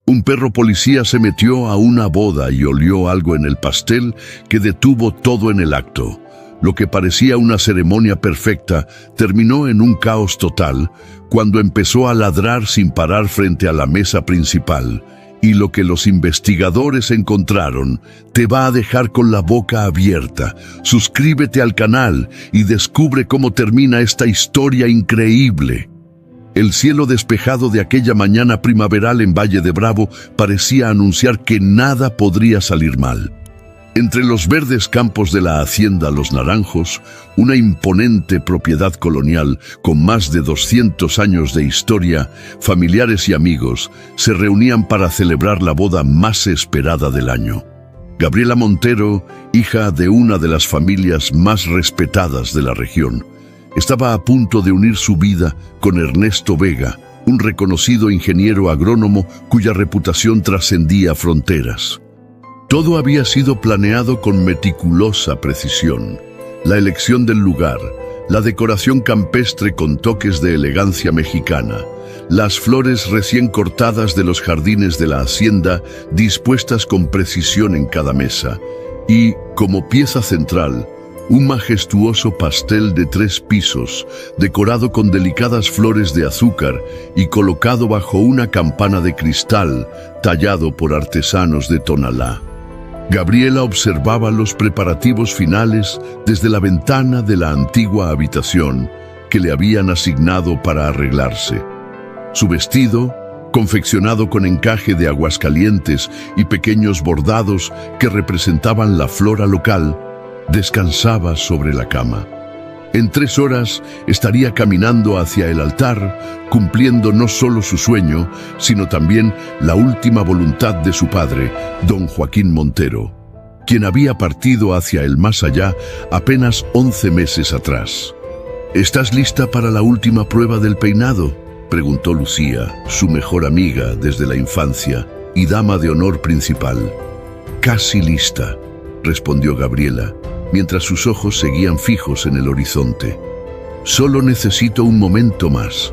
Un perro policía se metió a una boda y olió algo en el pastel que detuvo todo en el acto. Lo que parecía una ceremonia perfecta terminó en un caos total cuando empezó a ladrar sin parar frente a la mesa principal. Y lo que los investigadores encontraron te va a dejar con la boca abierta. Suscríbete al canal y descubre cómo termina esta historia increíble. El cielo despejado de aquella mañana primaveral en Valle de Bravo parecía anunciar que nada podría salir mal. Entre los verdes campos de la hacienda Los Naranjos, una imponente propiedad colonial con más de 200 años de historia, familiares y amigos se reunían para celebrar la boda más esperada del año. Gabriela Montero, hija de una de las familias más respetadas de la región, estaba a punto de unir su vida con Ernesto Vega, un reconocido ingeniero agrónomo cuya reputación trascendía fronteras. Todo había sido planeado con meticulosa precisión. La elección del lugar, la decoración campestre con toques de elegancia mexicana, las flores recién cortadas de los jardines de la hacienda dispuestas con precisión en cada mesa y, como pieza central, un majestuoso pastel de 3 pisos, decorado con delicadas flores de azúcar y colocado bajo una campana de cristal tallado por artesanos de Tonalá. Gabriela observaba los preparativos finales desde la ventana de la antigua habitación que le habían asignado para arreglarse. Su vestido, confeccionado con encaje de Aguascalientes y pequeños bordados que representaban la flora local, descansaba sobre la cama. En 3 horas estaría caminando hacia el altar, cumpliendo no solo su sueño, sino también la última voluntad de su padre, don Joaquín Montero, quien había partido hacia el más allá apenas 11 meses atrás. ¿Estás lista para la última prueba del peinado?, preguntó Lucía, su mejor amiga desde la infancia y dama de honor principal. Casi lista, respondió Gabriela, mientras sus ojos seguían fijos en el horizonte. Solo necesito un momento más.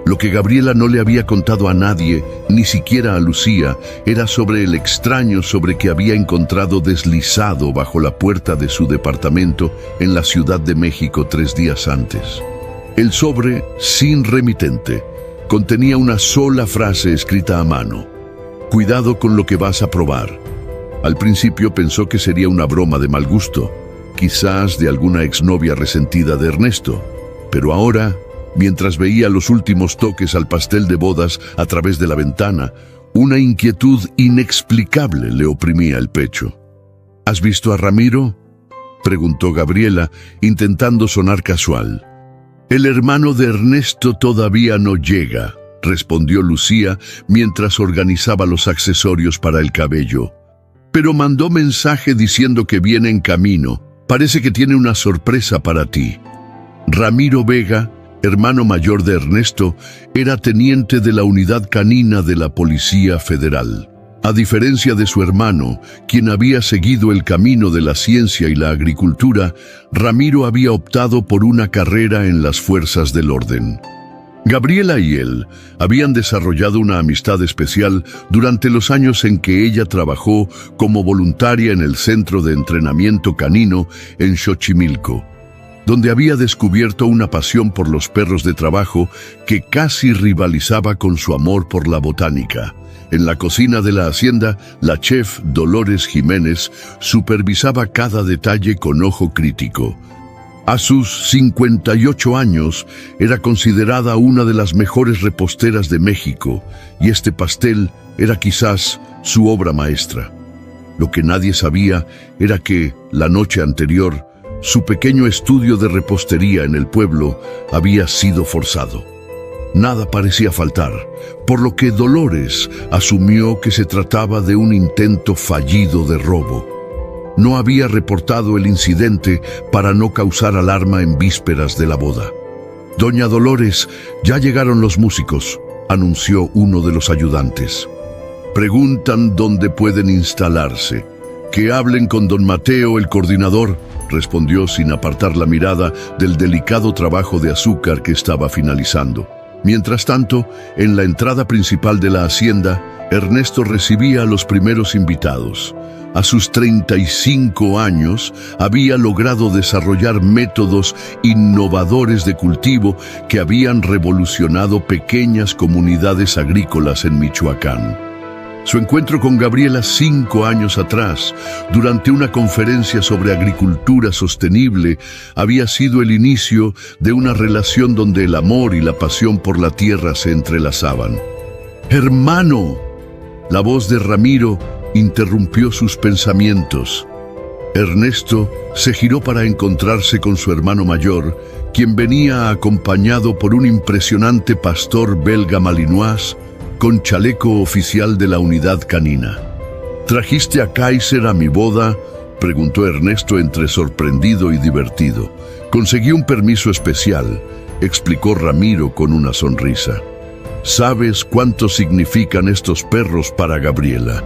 Lo que Gabriela no le había contado a nadie, ni siquiera a Lucía, era sobre el extraño sobre que había encontrado deslizado bajo la puerta de su departamento en la Ciudad de México 3 días antes. El sobre, sin remitente, contenía una sola frase escrita a mano: «Cuidado con lo que vas a probar». Al principio pensó que sería una broma de mal gusto, quizás de alguna exnovia resentida de Ernesto, pero ahora, mientras veía los últimos toques al pastel de bodas a través de la ventana, una inquietud inexplicable le oprimía el pecho. ¿Has visto a Ramiro?, preguntó Gabriela, intentando sonar casual. El hermano de Ernesto todavía no llega, respondió Lucía mientras organizaba los accesorios para el cabello. Pero mandó mensaje diciendo que viene en camino. Parece que tiene una sorpresa para ti. Ramiro Vega, hermano mayor de Ernesto, era teniente de la unidad canina de la Policía Federal. A diferencia de su hermano, quien había seguido el camino de la ciencia y la agricultura, Ramiro había optado por una carrera en las fuerzas del orden. Gabriela y él habían desarrollado una amistad especial durante los años en que ella trabajó como voluntaria en el Centro de Entrenamiento Canino en Xochimilco, donde había descubierto una pasión por los perros de trabajo que casi rivalizaba con su amor por la botánica. En la cocina de la hacienda, la chef Dolores Jiménez supervisaba cada detalle con ojo crítico. A sus 58 años, era considerada una de las mejores reposteras de México, y este pastel era quizás su obra maestra. Lo que nadie sabía era que, la noche anterior, su pequeño estudio de repostería en el pueblo había sido forzado. Nada parecía faltar, por lo que Dolores asumió que se trataba de un intento fallido de robo. No había reportado el incidente para no causar alarma en vísperas de la boda. «Doña Dolores, ya llegaron los músicos», anunció uno de los ayudantes. «Preguntan dónde pueden instalarse. Que hablen con don Mateo, el coordinador», respondió sin apartar la mirada del delicado trabajo de azúcar que estaba finalizando. Mientras tanto, en la entrada principal de la hacienda, Ernesto recibía a los primeros invitados. A sus 35 años, había logrado desarrollar métodos innovadores de cultivo que habían revolucionado pequeñas comunidades agrícolas en Michoacán. Su encuentro con Gabriela 5 años atrás, durante una conferencia sobre agricultura sostenible, había sido el inicio de una relación donde el amor y la pasión por la tierra se entrelazaban. ¡Hermano! La voz de Ramiro interrumpió sus pensamientos. Ernesto se giró para encontrarse con su hermano mayor, quien venía acompañado por un impresionante pastor belga malinois con chaleco oficial de la unidad canina. ¿Trajiste a Kaiser a mi boda?, preguntó Ernesto entre sorprendido y divertido. Conseguí un permiso especial, explicó Ramiro con una sonrisa. ¿Sabes cuánto significan estos perros para Gabriela?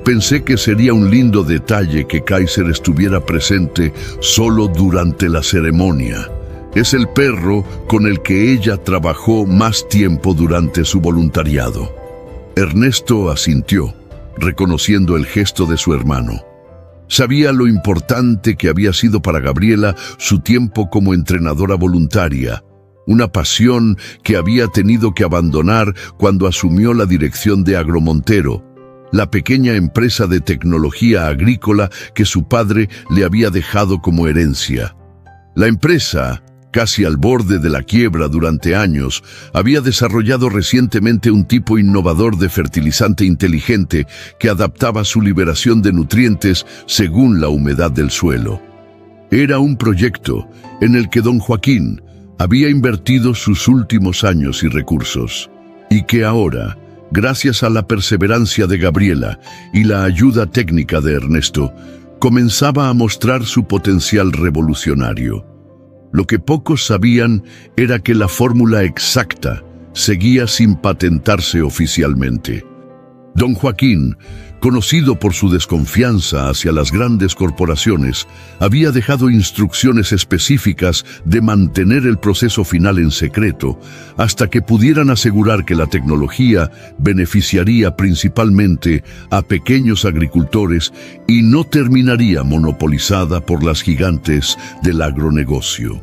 Pensé que sería un lindo detalle que Kaiser estuviera presente solo durante la ceremonia. Es el perro con el que ella trabajó más tiempo durante su voluntariado. Ernesto asintió, reconociendo el gesto de su hermano. Sabía lo importante que había sido para Gabriela su tiempo como entrenadora voluntaria, una pasión que había tenido que abandonar cuando asumió la dirección de Agromontero, la pequeña empresa de tecnología agrícola que su padre le había dejado como herencia. La empresa, casi al borde de la quiebra durante años, había desarrollado recientemente un tipo innovador de fertilizante inteligente que adaptaba su liberación de nutrientes según la humedad del suelo. Era un proyecto en el que don Joaquín había invertido sus últimos años y recursos, y que ahora, gracias a la perseverancia de Gabriela y la ayuda técnica de Ernesto, comenzaba a mostrar su potencial revolucionario. Lo que pocos sabían era que la fórmula exacta seguía sin patentarse oficialmente. Don Joaquín, conocido por su desconfianza hacia las grandes corporaciones, había dejado instrucciones específicas de mantener el proceso final en secreto hasta que pudieran asegurar que la tecnología beneficiaría principalmente a pequeños agricultores y no terminaría monopolizada por las gigantes del agronegocio.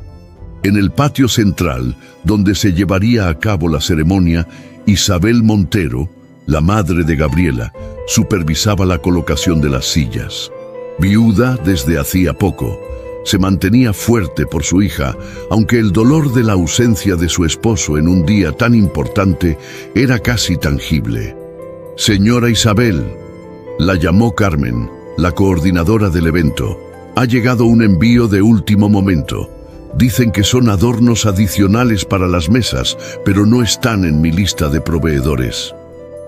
En el patio central, donde se llevaría a cabo la ceremonia, Isabel Montero, la madre de Gabriela, supervisaba la colocación de las sillas. Viuda desde hacía poco, se mantenía fuerte por su hija, aunque el dolor de la ausencia de su esposo en un día tan importante era casi tangible. «Señora Isabel», la llamó Carmen, la coordinadora del evento, «ha llegado un envío de último momento. Dicen que son adornos adicionales para las mesas, pero no están en mi lista de proveedores».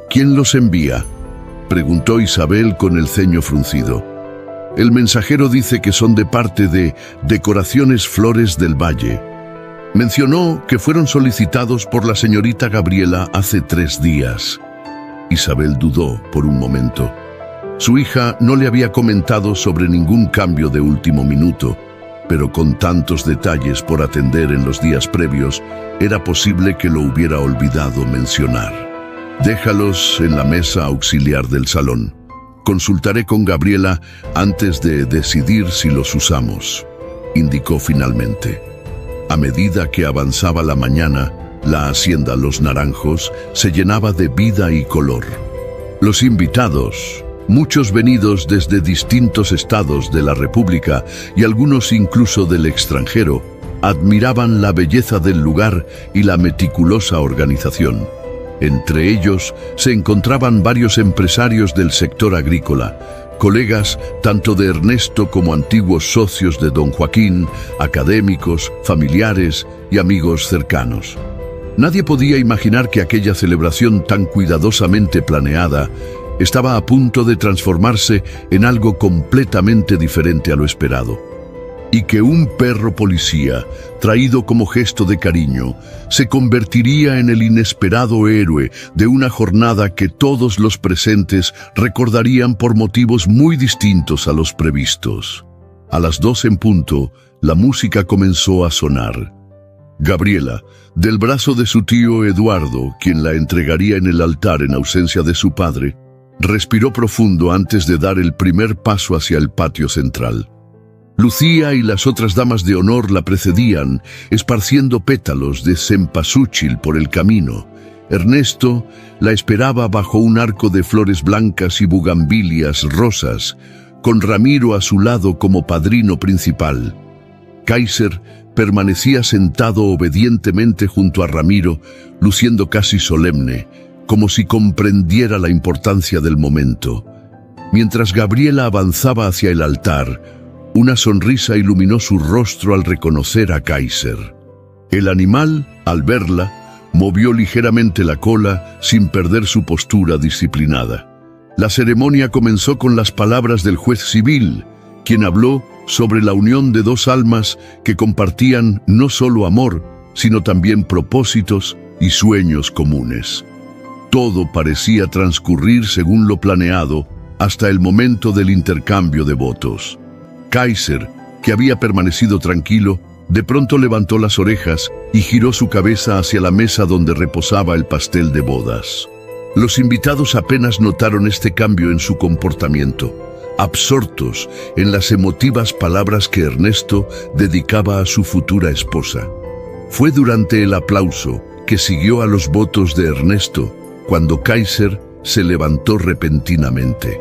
«¿Quién los envía?», preguntó Isabel con el ceño fruncido. «El mensajero dice que son de parte de Decoraciones Flores del Valle. Mencionó que fueron solicitados por la señorita Gabriela hace 3 días». Isabel dudó por un momento. Su hija no le había comentado sobre ningún cambio de último minuto, pero con tantos detalles por atender en los días previos, era posible que lo hubiera olvidado mencionar. «Déjalos en la mesa auxiliar del salón. Consultaré con Gabriela antes de decidir si los usamos», indicó finalmente. A medida que avanzaba la mañana, la hacienda Los Naranjos se llenaba de vida y color. Los invitados, muchos venidos desde distintos estados de la República y algunos incluso del extranjero, admiraban la belleza del lugar y la meticulosa organización. Entre ellos se encontraban varios empresarios del sector agrícola, colegas tanto de Ernesto como antiguos socios de don Joaquín, académicos, familiares y amigos cercanos. Nadie podía imaginar que aquella celebración tan cuidadosamente planeada estaba a punto de transformarse en algo completamente diferente a lo esperado, y que un perro policía, traído como gesto de cariño, se convertiría en el inesperado héroe de una jornada que todos los presentes recordarían por motivos muy distintos a los previstos. A las 2 en punto, la música comenzó a sonar. Gabriela, del brazo de su tío Eduardo, quien la entregaría en el altar en ausencia de su padre, respiró profundo antes de dar el primer paso hacia el patio central. Lucía y las otras damas de honor la precedían, esparciendo pétalos de cempasúchil por el camino. Ernesto la esperaba bajo un arco de flores blancas y bugambilias rosas, con Ramiro a su lado como padrino principal. Kaiser permanecía sentado obedientemente junto a Ramiro, luciendo casi solemne, como si comprendiera la importancia del momento. Mientras Gabriela avanzaba hacia el altar, una sonrisa iluminó su rostro al reconocer a Kaiser. El animal, al verla, movió ligeramente la cola sin perder su postura disciplinada. La ceremonia comenzó con las palabras del juez civil, quien habló sobre la unión de dos almas que compartían no solo amor, sino también propósitos y sueños comunes. Todo parecía transcurrir según lo planeado hasta el momento del intercambio de votos. Kaiser, que había permanecido tranquilo, de pronto levantó las orejas y giró su cabeza hacia la mesa donde reposaba el pastel de bodas. Los invitados apenas notaron este cambio en su comportamiento, absortos en las emotivas palabras que Ernesto dedicaba a su futura esposa. Fue durante el aplauso que siguió a los votos de Ernesto cuando Kaiser se levantó repentinamente.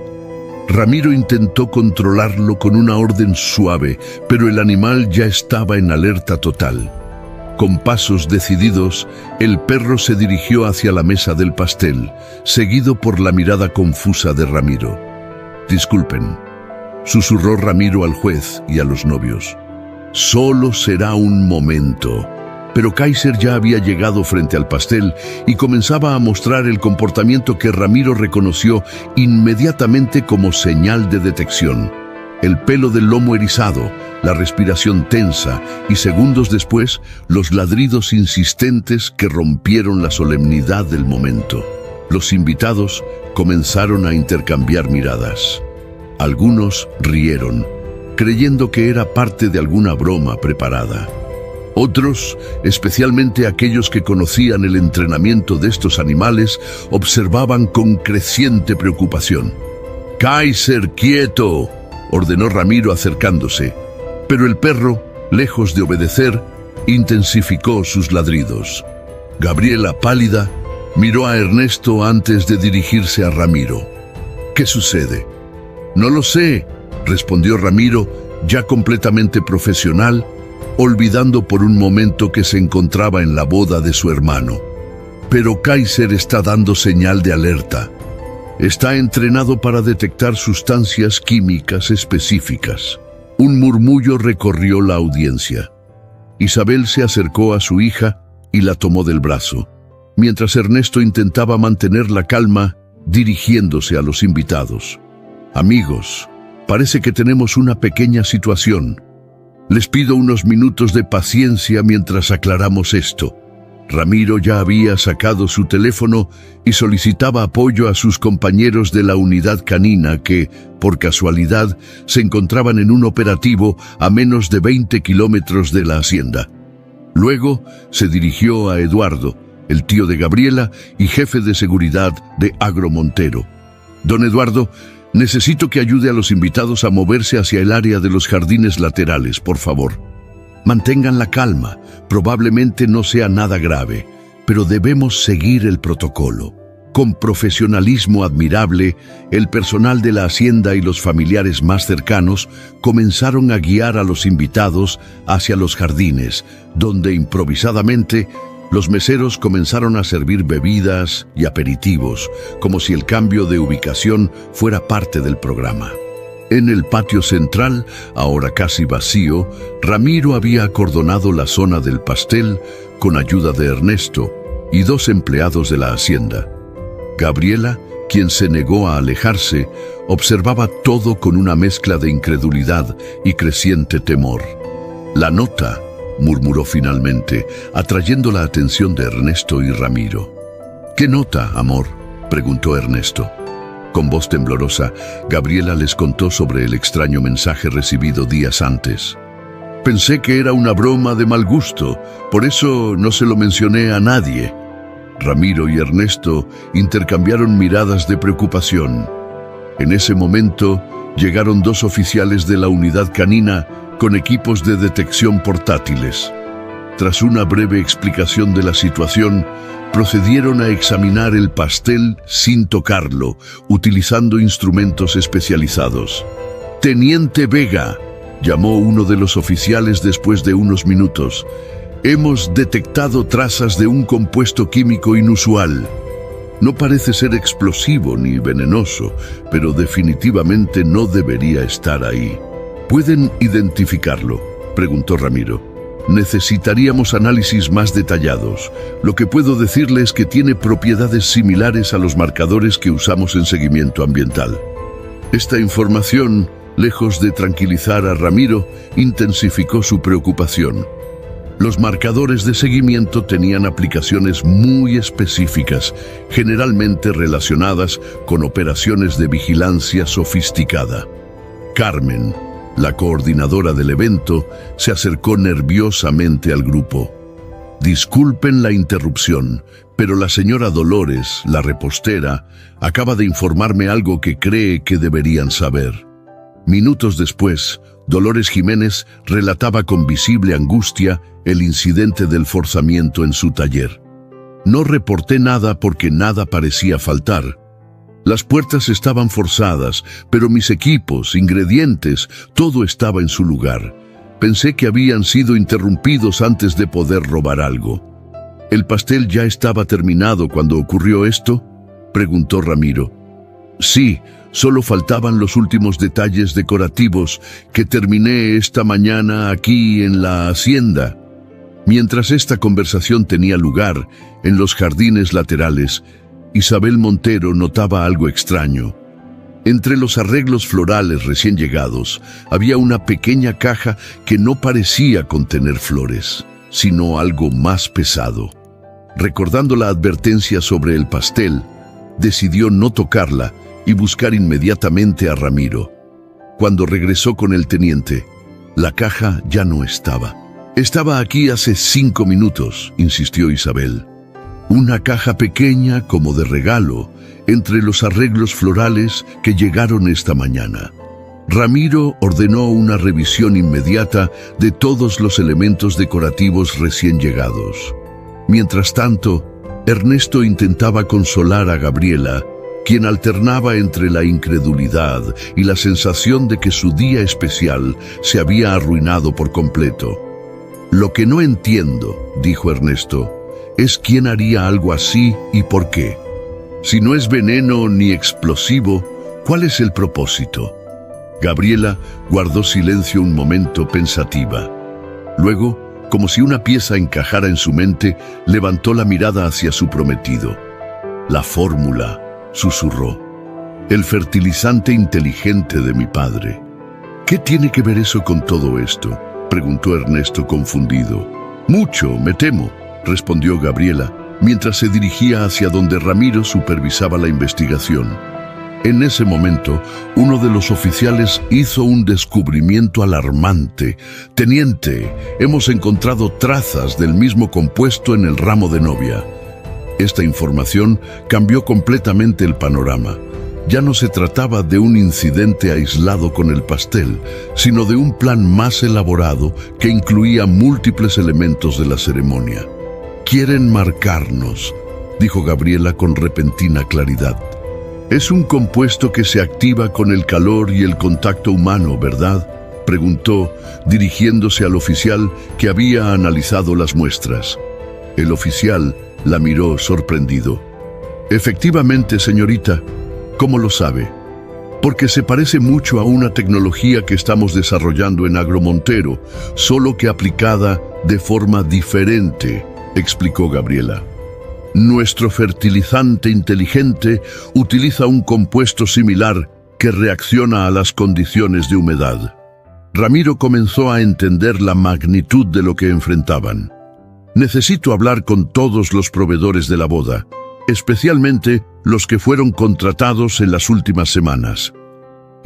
Ramiro intentó controlarlo con una orden suave, pero el animal ya estaba en alerta total. Con pasos decididos, el perro se dirigió hacia la mesa del pastel, seguido por la mirada confusa de Ramiro. «Disculpen», susurró Ramiro al juez y a los novios. «Solo será un momento». Pero Kaiser ya había llegado frente al pastel y comenzaba a mostrar el comportamiento que Ramiro reconoció inmediatamente como señal de detección. El pelo del lomo erizado, la respiración tensa y segundos después, los ladridos insistentes que rompieron la solemnidad del momento. Los invitados comenzaron a intercambiar miradas. Algunos rieron, creyendo que era parte de alguna broma preparada. Otros, especialmente aquellos que conocían el entrenamiento de estos animales, observaban con creciente preocupación. «Kaiser, quieto», ordenó Ramiro acercándose, pero el perro, lejos de obedecer, intensificó sus ladridos. Gabriela, pálida, miró a Ernesto antes de dirigirse a Ramiro. «¿Qué sucede?» «No lo sé», respondió Ramiro, ya completamente profesional, olvidando por un momento que se encontraba en la boda de su hermano. «Pero Kaiser está dando señal de alerta. Está entrenado para detectar sustancias químicas específicas». Un murmullo recorrió la audiencia. Isabel se acercó a su hija y la tomó del brazo, mientras Ernesto intentaba mantener la calma, dirigiéndose a los invitados. «Amigos, parece que tenemos una pequeña situación. Les pido unos minutos de paciencia mientras aclaramos esto». Ramiro ya había sacado su teléfono y solicitaba apoyo a sus compañeros de la unidad canina que, por casualidad, se encontraban en un operativo a menos de 20 kilómetros de la hacienda. Luego se dirigió a Eduardo, el tío de Gabriela y jefe de seguridad de Agromontero. «Don Eduardo, necesito que ayude a los invitados a moverse hacia el área de los jardines laterales, por favor. Mantengan la calma, probablemente no sea nada grave, pero debemos seguir el protocolo». Con profesionalismo admirable, el personal de la hacienda y los familiares más cercanos comenzaron a guiar a los invitados hacia los jardines, donde improvisadamente los meseros comenzaron a servir bebidas y aperitivos, como si el cambio de ubicación fuera parte del programa. En el patio central, ahora casi vacío, Ramiro había acordonado la zona del pastel con ayuda de Ernesto y 2 empleados de la hacienda. Gabriela, quien se negó a alejarse, observaba todo con una mezcla de incredulidad y creciente temor. «La nota», murmuró finalmente, atrayendo la atención de Ernesto y Ramiro. «¿Qué nota, amor?», preguntó Ernesto. Con voz temblorosa, Gabriela les contó sobre el extraño mensaje recibido días antes. Pensé que era una broma de mal gusto, por eso no se lo mencioné a nadie. Ramiro y Ernesto intercambiaron miradas de preocupación. En ese momento llegaron 2 oficiales de la unidad canina con equipos de detección portátiles. Tras una breve explicación de la situación, procedieron a examinar el pastel sin tocarlo, utilizando instrumentos especializados. «Teniente Vega», llamó uno de los oficiales después de unos minutos. «Hemos detectado trazas de un compuesto químico inusual. No parece ser explosivo ni venenoso, pero definitivamente no debería estar ahí». «¿Pueden identificarlo?», preguntó Ramiro. «Necesitaríamos análisis más detallados. Lo que puedo decirle es que tiene propiedades similares a los marcadores que usamos en seguimiento ambiental». Esta información, lejos de tranquilizar a Ramiro, intensificó su preocupación. Los marcadores de seguimiento tenían aplicaciones muy específicas, generalmente relacionadas con operaciones de vigilancia sofisticada. Carmen, la coordinadora del evento, se acercó nerviosamente al grupo. «Disculpen la interrupción, pero la señora Dolores, la repostera, acaba de informarme algo que cree que deberían saber». Minutos después, Dolores Jiménez relataba con visible angustia el incidente del forzamiento en su taller. «No reporté nada porque nada parecía faltar. Las puertas estaban forzadas, pero mis equipos, ingredientes, todo estaba en su lugar. Pensé que habían sido interrumpidos antes de poder robar algo». «¿El pastel ya estaba terminado cuando ocurrió esto?», preguntó Ramiro. «Sí, solo faltaban los últimos detalles decorativos que terminé esta mañana aquí en la hacienda». Mientras esta conversación tenía lugar, en los jardines laterales, Isabel Montero notaba algo extraño. Entre los arreglos florales recién llegados, había una pequeña caja que no parecía contener flores, sino algo más pesado. Recordando la advertencia sobre el pastel, decidió no tocarla y buscar inmediatamente a Ramiro. Cuando regresó con el teniente, la caja ya no estaba. «Estaba aquí hace 5 minutos», insistió Isabel. «Una caja pequeña como de regalo, entre los arreglos florales que llegaron esta mañana». Ramiro ordenó una revisión inmediata de todos los elementos decorativos recién llegados. Mientras tanto, Ernesto intentaba consolar a Gabriela, quien alternaba entre la incredulidad y la sensación de que su día especial se había arruinado por completo. «Lo que no entiendo», dijo Ernesto, «es quién haría algo así y por qué. Si no es veneno ni explosivo, ¿cuál es el propósito?». Gabriela guardó silencio un momento pensativa. Luego, como si una pieza encajara en su mente, levantó la mirada hacia su prometido. «La fórmula», susurró. «El fertilizante inteligente de mi padre». «¿Qué tiene que ver eso con todo esto?», preguntó Ernesto confundido. «Mucho, me temo», respondió Gabriela, mientras se dirigía hacia donde Ramiro supervisaba la investigación. En ese momento, uno de los oficiales hizo un descubrimiento alarmante. «Teniente, hemos encontrado trazas del mismo compuesto en el ramo de novia». Esta información cambió completamente el panorama. Ya no se trataba de un incidente aislado con el pastel, sino de un plan más elaborado que incluía múltiples elementos de la ceremonia. «Quieren marcarnos», dijo Gabriela con repentina claridad. «Es un compuesto que se activa con el calor y el contacto humano, ¿verdad?», preguntó, dirigiéndose al oficial que había analizado las muestras. El oficial la miró sorprendido. «Efectivamente, señorita. ¿Cómo lo sabe?». «Porque se parece mucho a una tecnología que estamos desarrollando en Agromontero, solo que aplicada de forma diferente», explicó Gabriela. «Nuestro fertilizante inteligente utiliza un compuesto similar que reacciona a las condiciones de humedad». Ramiro comenzó a entender la magnitud de lo que enfrentaban. «Necesito hablar con todos los proveedores de la boda, especialmente los que fueron contratados en las últimas semanas».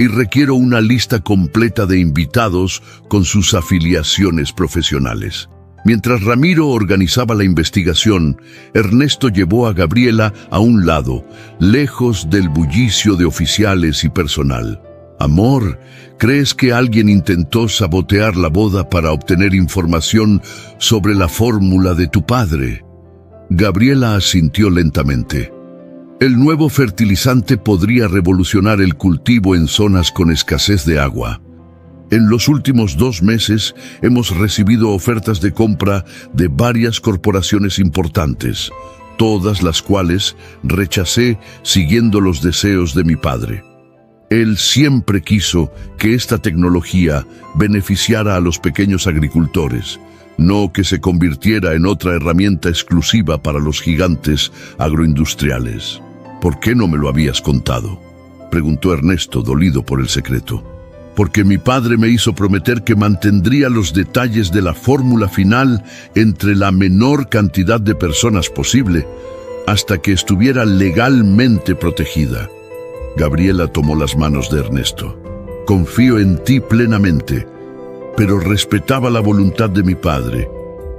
y requiero una lista completa de invitados con sus afiliaciones profesionales. Mientras Ramiro organizaba la investigación, Ernesto llevó a Gabriela a un lado, lejos del bullicio de oficiales y personal. Amor, ¿crees que alguien intentó sabotear la boda para obtener información sobre la fórmula de tu padre? Gabriela asintió lentamente. El nuevo fertilizante podría revolucionar el cultivo en zonas con escasez de agua. En los últimos 2 meses hemos recibido ofertas de compra de varias corporaciones importantes, todas las cuales rechacé siguiendo los deseos de mi padre. Él siempre quiso que esta tecnología beneficiara a los pequeños agricultores, no que se convirtiera en otra herramienta exclusiva para los gigantes agroindustriales. ¿Por qué no me lo habías contado?, preguntó Ernesto, dolido por el secreto. Porque mi padre me hizo prometer que mantendría los detalles de la fórmula final entre la menor cantidad de personas posible, hasta que estuviera legalmente protegida. Gabriela tomó las manos de Ernesto. Confío en ti plenamente, pero respetaba la voluntad de mi padre.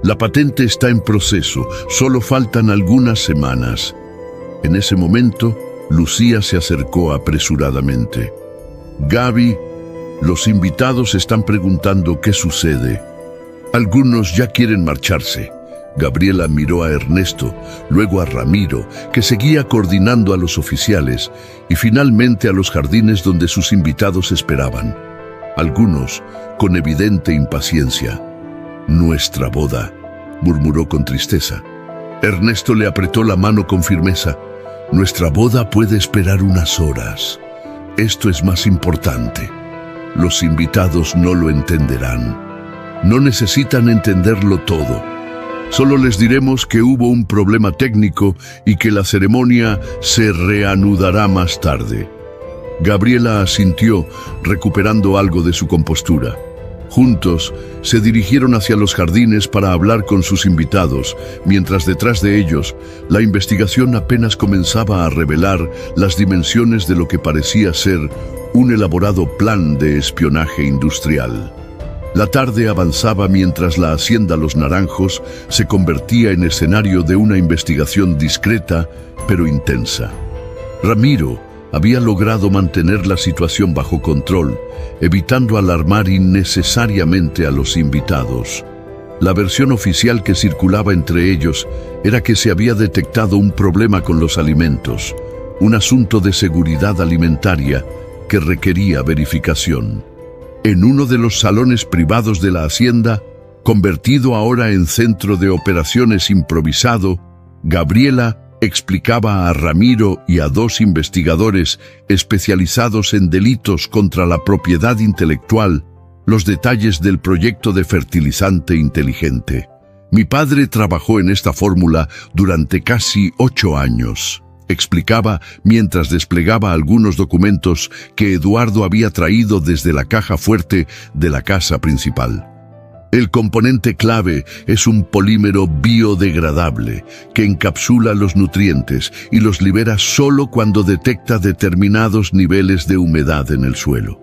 La patente está en proceso, solo faltan algunas semanas. En ese momento, Lucía se acercó apresuradamente. Gaby, los invitados están preguntando qué sucede. Algunos ya quieren marcharse. Gabriela miró a Ernesto, luego a Ramiro, que seguía coordinando a los oficiales, y finalmente a los jardines donde sus invitados esperaban. Algunos con evidente impaciencia. «Nuestra boda», murmuró con tristeza. Ernesto le apretó la mano con firmeza. «Nuestra boda puede esperar unas horas. Esto es más importante». Los invitados no lo entenderán. No necesitan entenderlo todo. Solo les diremos que hubo un problema técnico y que la ceremonia se reanudará más tarde. Gabriela asintió, recuperando algo de su compostura. Juntos, se dirigieron hacia los jardines para hablar con sus invitados, mientras detrás de ellos, la investigación apenas comenzaba a revelar las dimensiones de lo que parecía ser un elaborado plan de espionaje industrial. La tarde avanzaba mientras la hacienda Los Naranjos se convertía en escenario de una investigación discreta, pero intensa. Ramiro había logrado mantener la situación bajo control, evitando alarmar innecesariamente a los invitados. La versión oficial que circulaba entre ellos era que se había detectado un problema con los alimentos, un asunto de seguridad alimentaria que requería verificación. En uno de los salones privados de la hacienda, convertido ahora en centro de operaciones improvisado, Gabriela explicaba a Ramiro y a 2 investigadores especializados en delitos contra la propiedad intelectual los detalles del proyecto de fertilizante inteligente. Mi padre trabajó en esta fórmula durante casi 8 años, explicaba mientras desplegaba algunos documentos que Eduardo había traído desde la caja fuerte de la casa principal. El componente clave es un polímero biodegradable que encapsula los nutrientes y los libera solo cuando detecta determinados niveles de humedad en el suelo.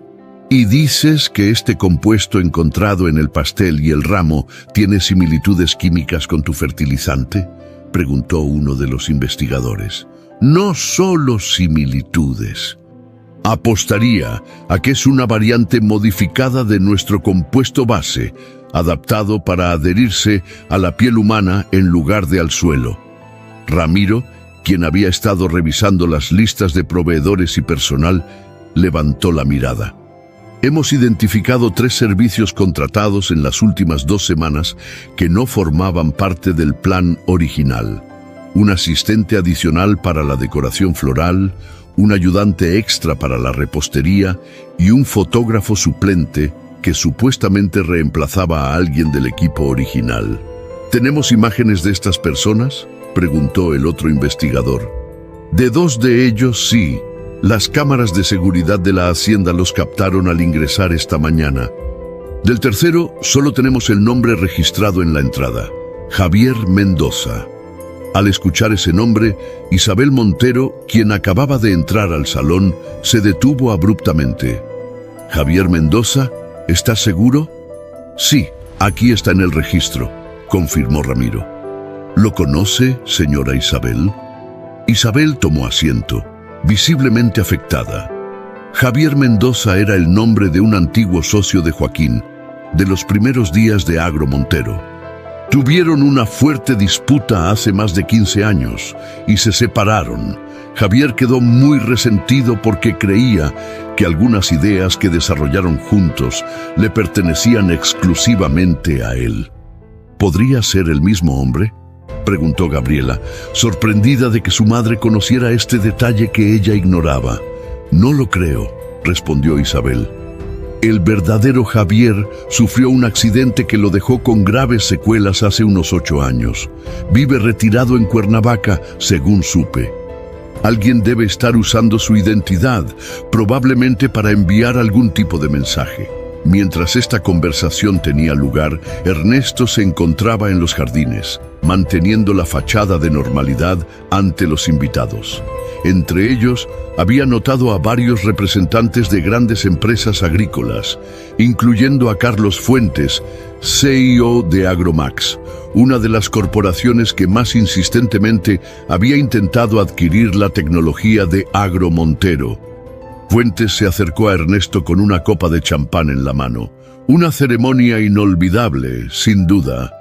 ¿Y dices que este compuesto encontrado en el pastel y el ramo tiene similitudes químicas con tu fertilizante?, preguntó uno de los investigadores. No solo similitudes. Apostaría a que es una variante modificada de nuestro compuesto base, adaptado para adherirse a la piel humana en lugar de al suelo. Ramiro, quien había estado revisando las listas de proveedores y personal, levantó la mirada. Hemos identificado 3 servicios contratados en las últimas 2 semanas que no formaban parte del plan original. Un asistente adicional para la decoración floral, un ayudante extra para la repostería y un fotógrafo suplente que supuestamente reemplazaba a alguien del equipo original. ¿Tenemos imágenes de estas personas?, preguntó el otro investigador. De 2 de ellos sí. Las cámaras de seguridad de la hacienda los captaron al ingresar esta mañana. Del tercero solo tenemos el nombre registrado en la entrada: Javier Mendoza. Al escuchar ese nombre, Isabel Montero, quien acababa de entrar al salón, se detuvo abruptamente. ¿Javier Mendoza? ¿Estás seguro? Sí, aquí está en el registro, confirmó Ramiro. ¿Lo conoce, señora Isabel? Isabel tomó asiento, visiblemente afectada. Javier Mendoza era el nombre de un antiguo socio de Joaquín, de los primeros días de Agro Montero. Tuvieron una fuerte disputa hace más de 15 años y se separaron. Javier quedó muy resentido porque creía que algunas ideas que desarrollaron juntos le pertenecían exclusivamente a él. ¿Podría ser el mismo hombre?, preguntó Gabriela, sorprendida de que su madre conociera este detalle que ella ignoraba. No lo creo, respondió Isabel. El verdadero Javier sufrió un accidente que lo dejó con graves secuelas hace unos 8 años. Vive retirado en Cuernavaca, según supe. Alguien debe estar usando su identidad, probablemente para enviar algún tipo de mensaje. Mientras esta conversación tenía lugar, Ernesto se encontraba en los jardines, manteniendo la fachada de normalidad ante los invitados. Entre ellos, había notado a varios representantes de grandes empresas agrícolas, incluyendo a Carlos Fuentes, CEO de Agromax, una de las corporaciones que más insistentemente había intentado adquirir la tecnología de Agro Montero. Fuentes se acercó a Ernesto con una copa de champán en la mano. Una ceremonia inolvidable, sin duda,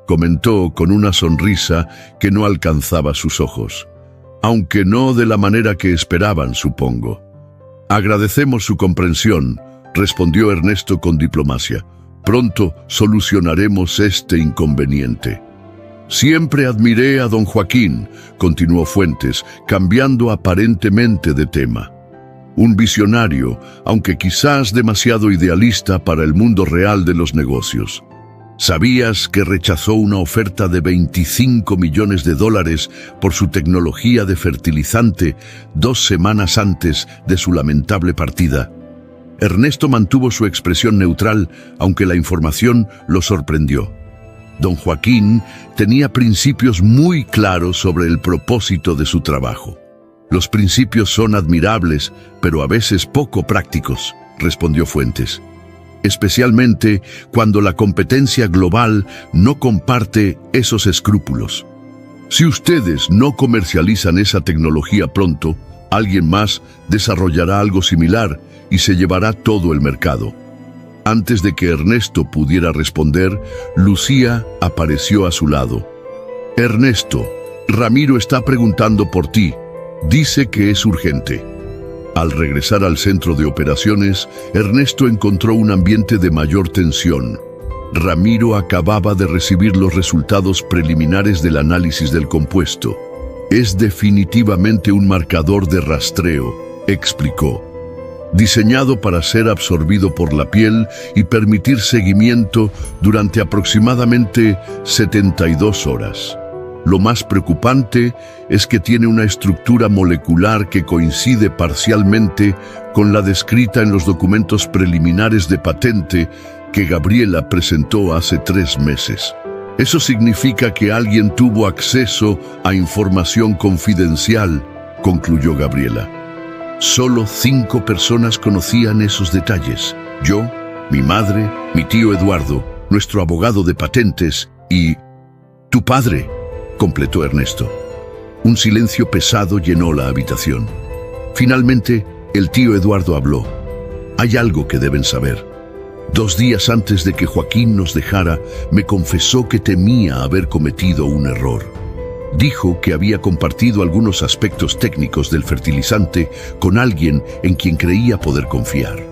comentó con una sonrisa que no alcanzaba sus ojos. Aunque no de la manera que esperaban, supongo. Agradecemos su comprensión, respondió Ernesto con diplomacia. Pronto solucionaremos este inconveniente. Siempre admiré a don Joaquín, continuó Fuentes, cambiando aparentemente de tema. Un visionario, aunque quizás demasiado idealista para el mundo real de los negocios. ¿Sabías que rechazó una oferta de $25 millones por su tecnología de fertilizante 2 semanas antes de su lamentable partida? Ernesto mantuvo su expresión neutral, aunque la información lo sorprendió. Don Joaquín tenía principios muy claros sobre el propósito de su trabajo. Los principios son admirables, pero a veces poco prácticos, respondió Fuentes. Especialmente cuando la competencia global no comparte esos escrúpulos. Si ustedes no comercializan esa tecnología pronto, alguien más desarrollará algo similar y se llevará todo el mercado. Antes de que Ernesto pudiera responder, Lucía apareció a su lado. Ernesto, Ramiro está preguntando por ti. Dice que es urgente. Al regresar al centro de operaciones, Ernesto encontró un ambiente de mayor tensión. Ramiro acababa de recibir los resultados preliminares del análisis del compuesto. Es definitivamente un marcador de rastreo, explicó. Diseñado para ser absorbido por la piel y permitir seguimiento durante aproximadamente 72 horas. Lo más preocupante es que tiene una estructura molecular que coincide parcialmente con la descrita en los documentos preliminares de patente que Gabriela presentó hace 3 meses. Eso significa que alguien tuvo acceso a información confidencial, concluyó Gabriela. Solo 5 personas conocían esos detalles. Yo, mi madre, mi tío Eduardo, nuestro abogado de patentes y... tu padre, completó Ernesto. Un silencio pesado llenó la habitación. Finalmente, el tío Eduardo habló. Hay algo que deben saber. 2 días antes de que Joaquín nos dejara, me confesó que temía haber cometido un error. Dijo que había compartido algunos aspectos técnicos del fertilizante con alguien en quien creía poder confiar.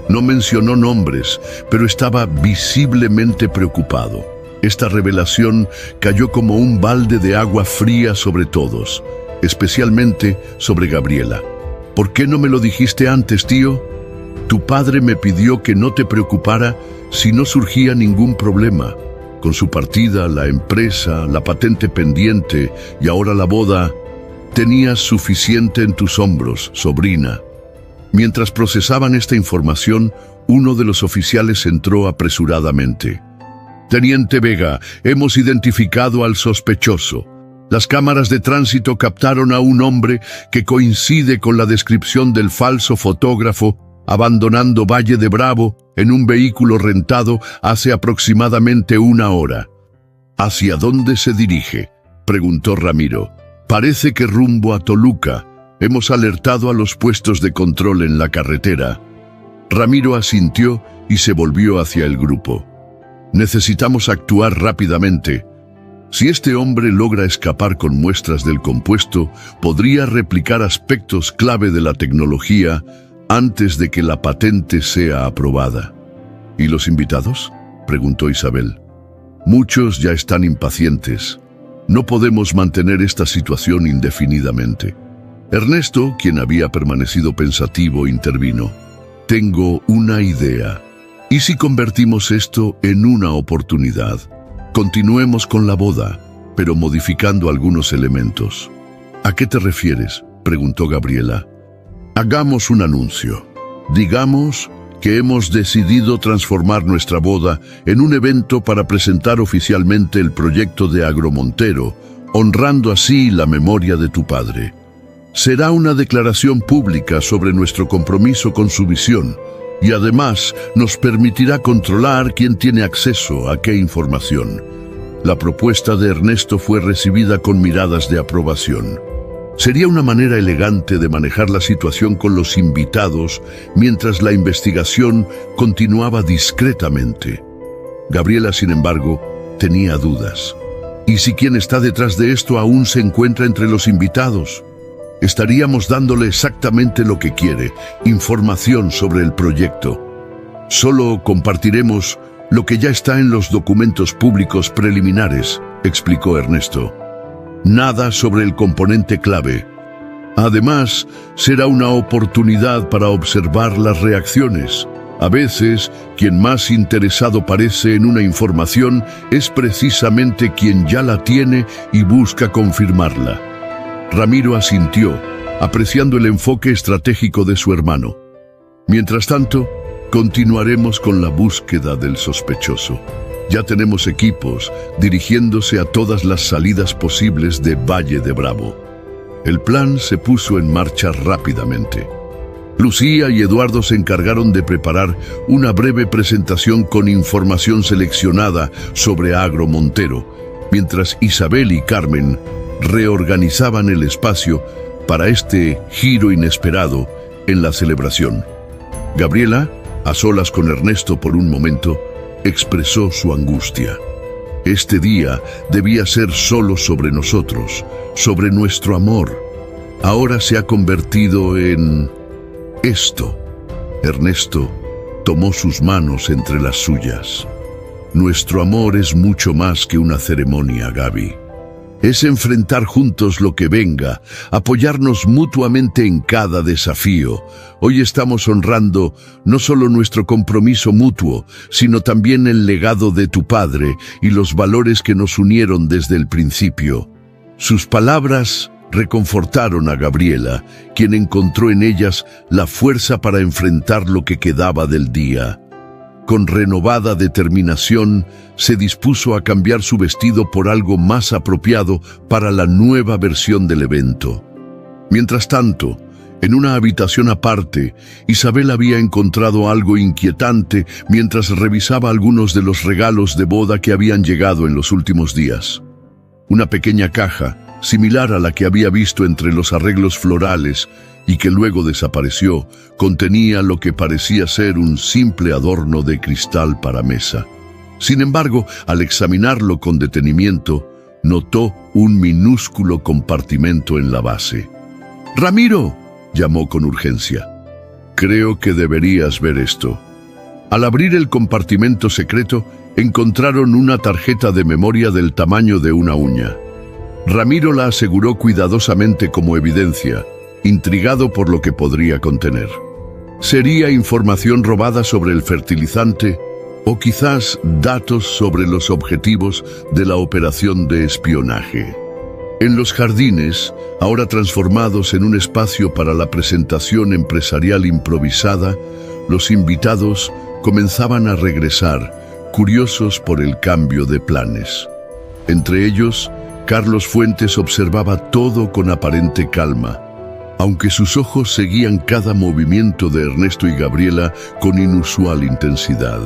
No mencionó nombres, pero estaba visiblemente preocupado. Esta revelación cayó como un balde de agua fría sobre todos, especialmente sobre Gabriela. ¿Por qué no me lo dijiste antes, tío? Tu padre me pidió que no te preocupara si no surgía ningún problema. Con su partida, la empresa, la patente pendiente y ahora la boda, tenías suficiente en tus hombros, sobrina. Mientras procesaban esta información, uno de los oficiales entró apresuradamente. Teniente Vega, hemos identificado al sospechoso. Las cámaras de tránsito captaron a un hombre que coincide con la descripción del falso fotógrafo abandonando Valle de Bravo en un vehículo rentado hace aproximadamente 1 hora. ¿Hacia dónde se dirige?, preguntó Ramiro. Parece que rumbo a Toluca. Hemos alertado a los puestos de control en la carretera. Ramiro asintió y se volvió hacia el grupo. Necesitamos actuar rápidamente. Si este hombre logra escapar con muestras del compuesto, podría replicar aspectos clave de la tecnología antes de que la patente sea aprobada. ¿Y los invitados?, preguntó Isabel. Muchos ya están impacientes. No podemos mantener esta situación indefinidamente. Ernesto, quien había permanecido pensativo, intervino. Tengo una idea. ¿Y si convertimos esto en una oportunidad? Continuemos con la boda, pero modificando algunos elementos. ¿A qué te refieres?, preguntó Gabriela. Hagamos un anuncio. Digamos que hemos decidido transformar nuestra boda en un evento para presentar oficialmente el proyecto de Agromontero, honrando así la memoria de tu padre. Será una declaración pública sobre nuestro compromiso con su visión y además nos permitirá controlar quién tiene acceso a qué información. La propuesta de Ernesto fue recibida con miradas de aprobación. Sería una manera elegante de manejar la situación con los invitados mientras la investigación continuaba discretamente. Gabriela, sin embargo, tenía dudas. ¿Y si quien está detrás de esto aún se encuentra entre los invitados? Estaríamos dándole exactamente lo que quiere, información sobre el proyecto. Solo compartiremos lo que ya está en los documentos públicos preliminares, explicó Ernesto. Nada sobre el componente clave. Además, será una oportunidad para observar las reacciones. A veces, quien más interesado parece en una información es precisamente quien ya la tiene y busca confirmarla. Ramiro asintió, apreciando el enfoque estratégico de su hermano. Mientras tanto, continuaremos con la búsqueda del sospechoso. Ya tenemos equipos dirigiéndose a todas las salidas posibles de Valle de Bravo. El plan se puso en marcha rápidamente. Lucía y Eduardo se encargaron de preparar una breve presentación con información seleccionada sobre Agromontero, mientras Isabel y Carmen reorganizaban el espacio para este giro inesperado en la celebración. Gabriela, a solas con Ernesto por un momento, expresó su angustia. Este día debía ser solo sobre nosotros, sobre nuestro amor. Ahora se ha convertido en esto. Ernesto tomó sus manos entre las suyas. Nuestro amor es mucho más que una ceremonia, Gaby. Es enfrentar juntos lo que venga, apoyarnos mutuamente en cada desafío. Hoy estamos honrando no solo nuestro compromiso mutuo, sino también el legado de tu padre y los valores que nos unieron desde el principio. Sus palabras reconfortaron a Gabriela, quien encontró en ellas la fuerza para enfrentar lo que quedaba del día. Con renovada determinación, se dispuso a cambiar su vestido por algo más apropiado para la nueva versión del evento. Mientras tanto, en una habitación aparte, Isabel había encontrado algo inquietante mientras revisaba algunos de los regalos de boda que habían llegado en los últimos días. Una pequeña caja, similar a la que había visto entre los arreglos florales y que luego desapareció, contenía lo que parecía ser un simple adorno de cristal para mesa. Sin embargo, al examinarlo con detenimiento, notó un minúsculo compartimento en la base. «¡Ramiro!», llamó con urgencia. «Creo que deberías ver esto». Al abrir el compartimento secreto, encontraron una tarjeta de memoria del tamaño de una uña. Ramiro la aseguró cuidadosamente como evidencia, intrigado por lo que podría contener. ¿Sería información robada sobre el fertilizante o quizás datos sobre los objetivos de la operación de espionaje? En los jardines, ahora transformados en un espacio para la presentación empresarial improvisada, los invitados comenzaban a regresar, curiosos por el cambio de planes. Entre ellos, Carlos Fuentes observaba todo con aparente calma. aunque sus ojos seguían cada movimiento de Ernesto y Gabriela con inusual intensidad.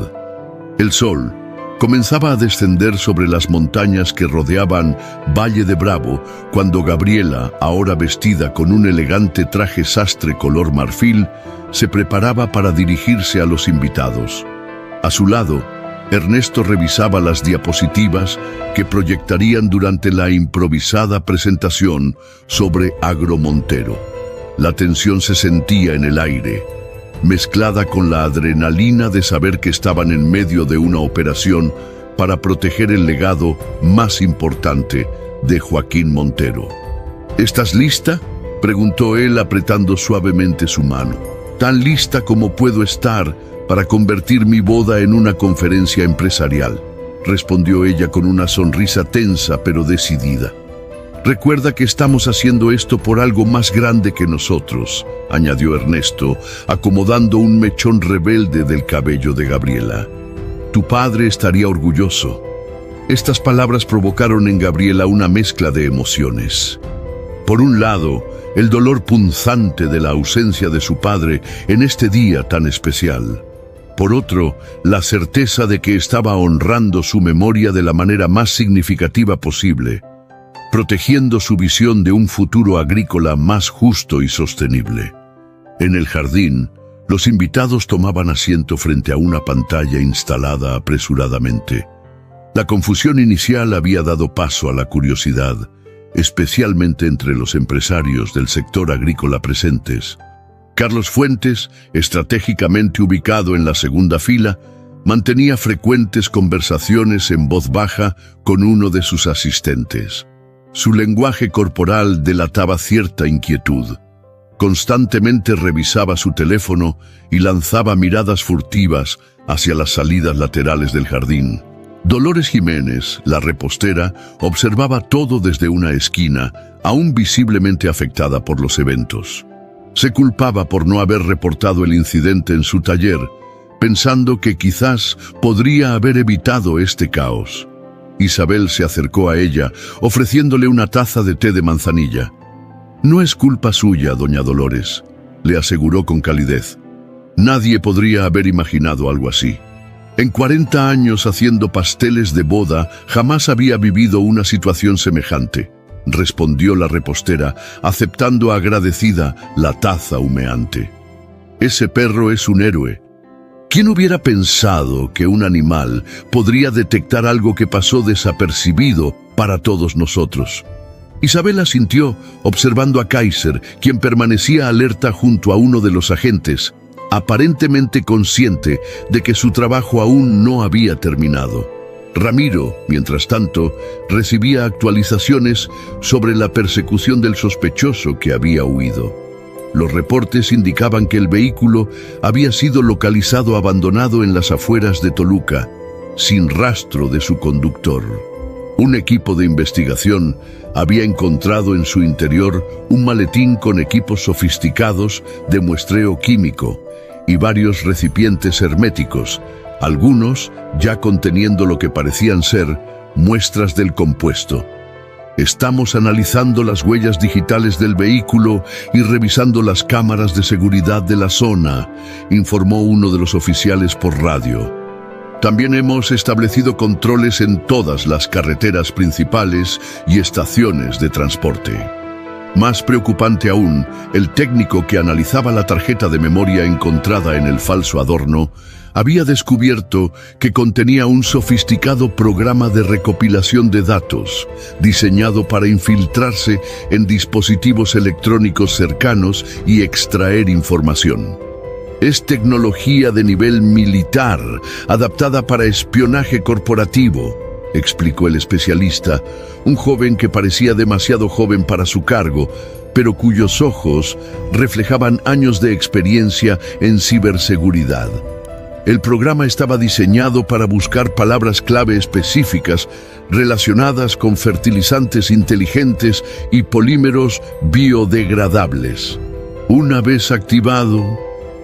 El sol comenzaba a descender sobre las montañas que rodeaban Valle de Bravo cuando Gabriela, ahora vestida con un elegante traje sastre color marfil, se preparaba para dirigirse a los invitados. A su lado, Ernesto revisaba las diapositivas que proyectarían durante la improvisada presentación sobre Agromontero. La tensión se sentía en el aire, mezclada con la adrenalina de saber que estaban en medio de una operación para proteger el legado más importante de Joaquín Montero. ¿Estás lista?, preguntó él apretando suavemente su mano. Tan lista como puedo estar para convertir mi boda en una conferencia empresarial, respondió ella con una sonrisa tensa pero decidida. Recuerda que estamos haciendo esto por algo más grande que nosotros, añadió Ernesto, acomodando un mechón rebelde del cabello de Gabriela. Tu padre estaría orgulloso. Estas palabras provocaron en Gabriela una mezcla de emociones. Por un lado, el dolor punzante de la ausencia de su padre en este día tan especial. Por otro, la certeza de que estaba honrando su memoria de la manera más significativa posible, protegiendo su visión de un futuro agrícola más justo y sostenible. En el jardín, los invitados tomaban asiento frente a una pantalla instalada apresuradamente. La confusión inicial había dado paso a la curiosidad, especialmente entre los empresarios del sector agrícola presentes. Carlos Fuentes, estratégicamente ubicado en la segunda fila, mantenía frecuentes conversaciones en voz baja con uno de sus asistentes. Su lenguaje corporal delataba cierta inquietud. Constantemente revisaba su teléfono y lanzaba miradas furtivas hacia las salidas laterales del jardín. Dolores Jiménez, la repostera, observaba todo desde una esquina, aún visiblemente afectada por los eventos. Se culpaba por no haber reportado el incidente en su taller, pensando que quizás podría haber evitado este caos. Isabel se acercó a ella, ofreciéndole una taza de té de manzanilla. No es culpa suya, doña Dolores, le aseguró con calidez. Nadie podría haber imaginado algo así. En 40 años haciendo pasteles de boda, jamás había vivido una situación semejante, respondió la repostera, aceptando agradecida la taza humeante. Ese perro es un héroe. ¿Quién hubiera pensado que un animal podría detectar algo que pasó desapercibido para todos nosotros? Isabel asintió, observando a Kaiser, quien permanecía alerta junto a uno de los agentes, aparentemente consciente de que su trabajo aún no había terminado. Ramiro, mientras tanto, recibía actualizaciones sobre la persecución del sospechoso que había huido. Los reportes indicaban que el vehículo había sido localizado abandonado en las afueras de Toluca, sin rastro de su conductor. Un equipo de investigación había encontrado en su interior un maletín con equipos sofisticados de muestreo químico y varios recipientes herméticos, algunos ya conteniendo lo que parecían ser muestras del compuesto. Estamos analizando las huellas digitales del vehículo y revisando las cámaras de seguridad de la zona, informó uno de los oficiales por radio. También hemos establecido controles en todas las carreteras principales y estaciones de transporte. Más preocupante aún, el técnico que analizaba la tarjeta de memoria encontrada en el falso adorno había descubierto que contenía un sofisticado programa de recopilación de datos, diseñado para infiltrarse en dispositivos electrónicos cercanos y extraer información. Es tecnología de nivel militar, adaptada para espionaje corporativo, explicó el especialista, un joven que parecía demasiado joven para su cargo, pero cuyos ojos reflejaban años de experiencia en ciberseguridad. El programa estaba diseñado para buscar palabras clave específicas relacionadas con fertilizantes inteligentes y polímeros biodegradables. Una vez activado,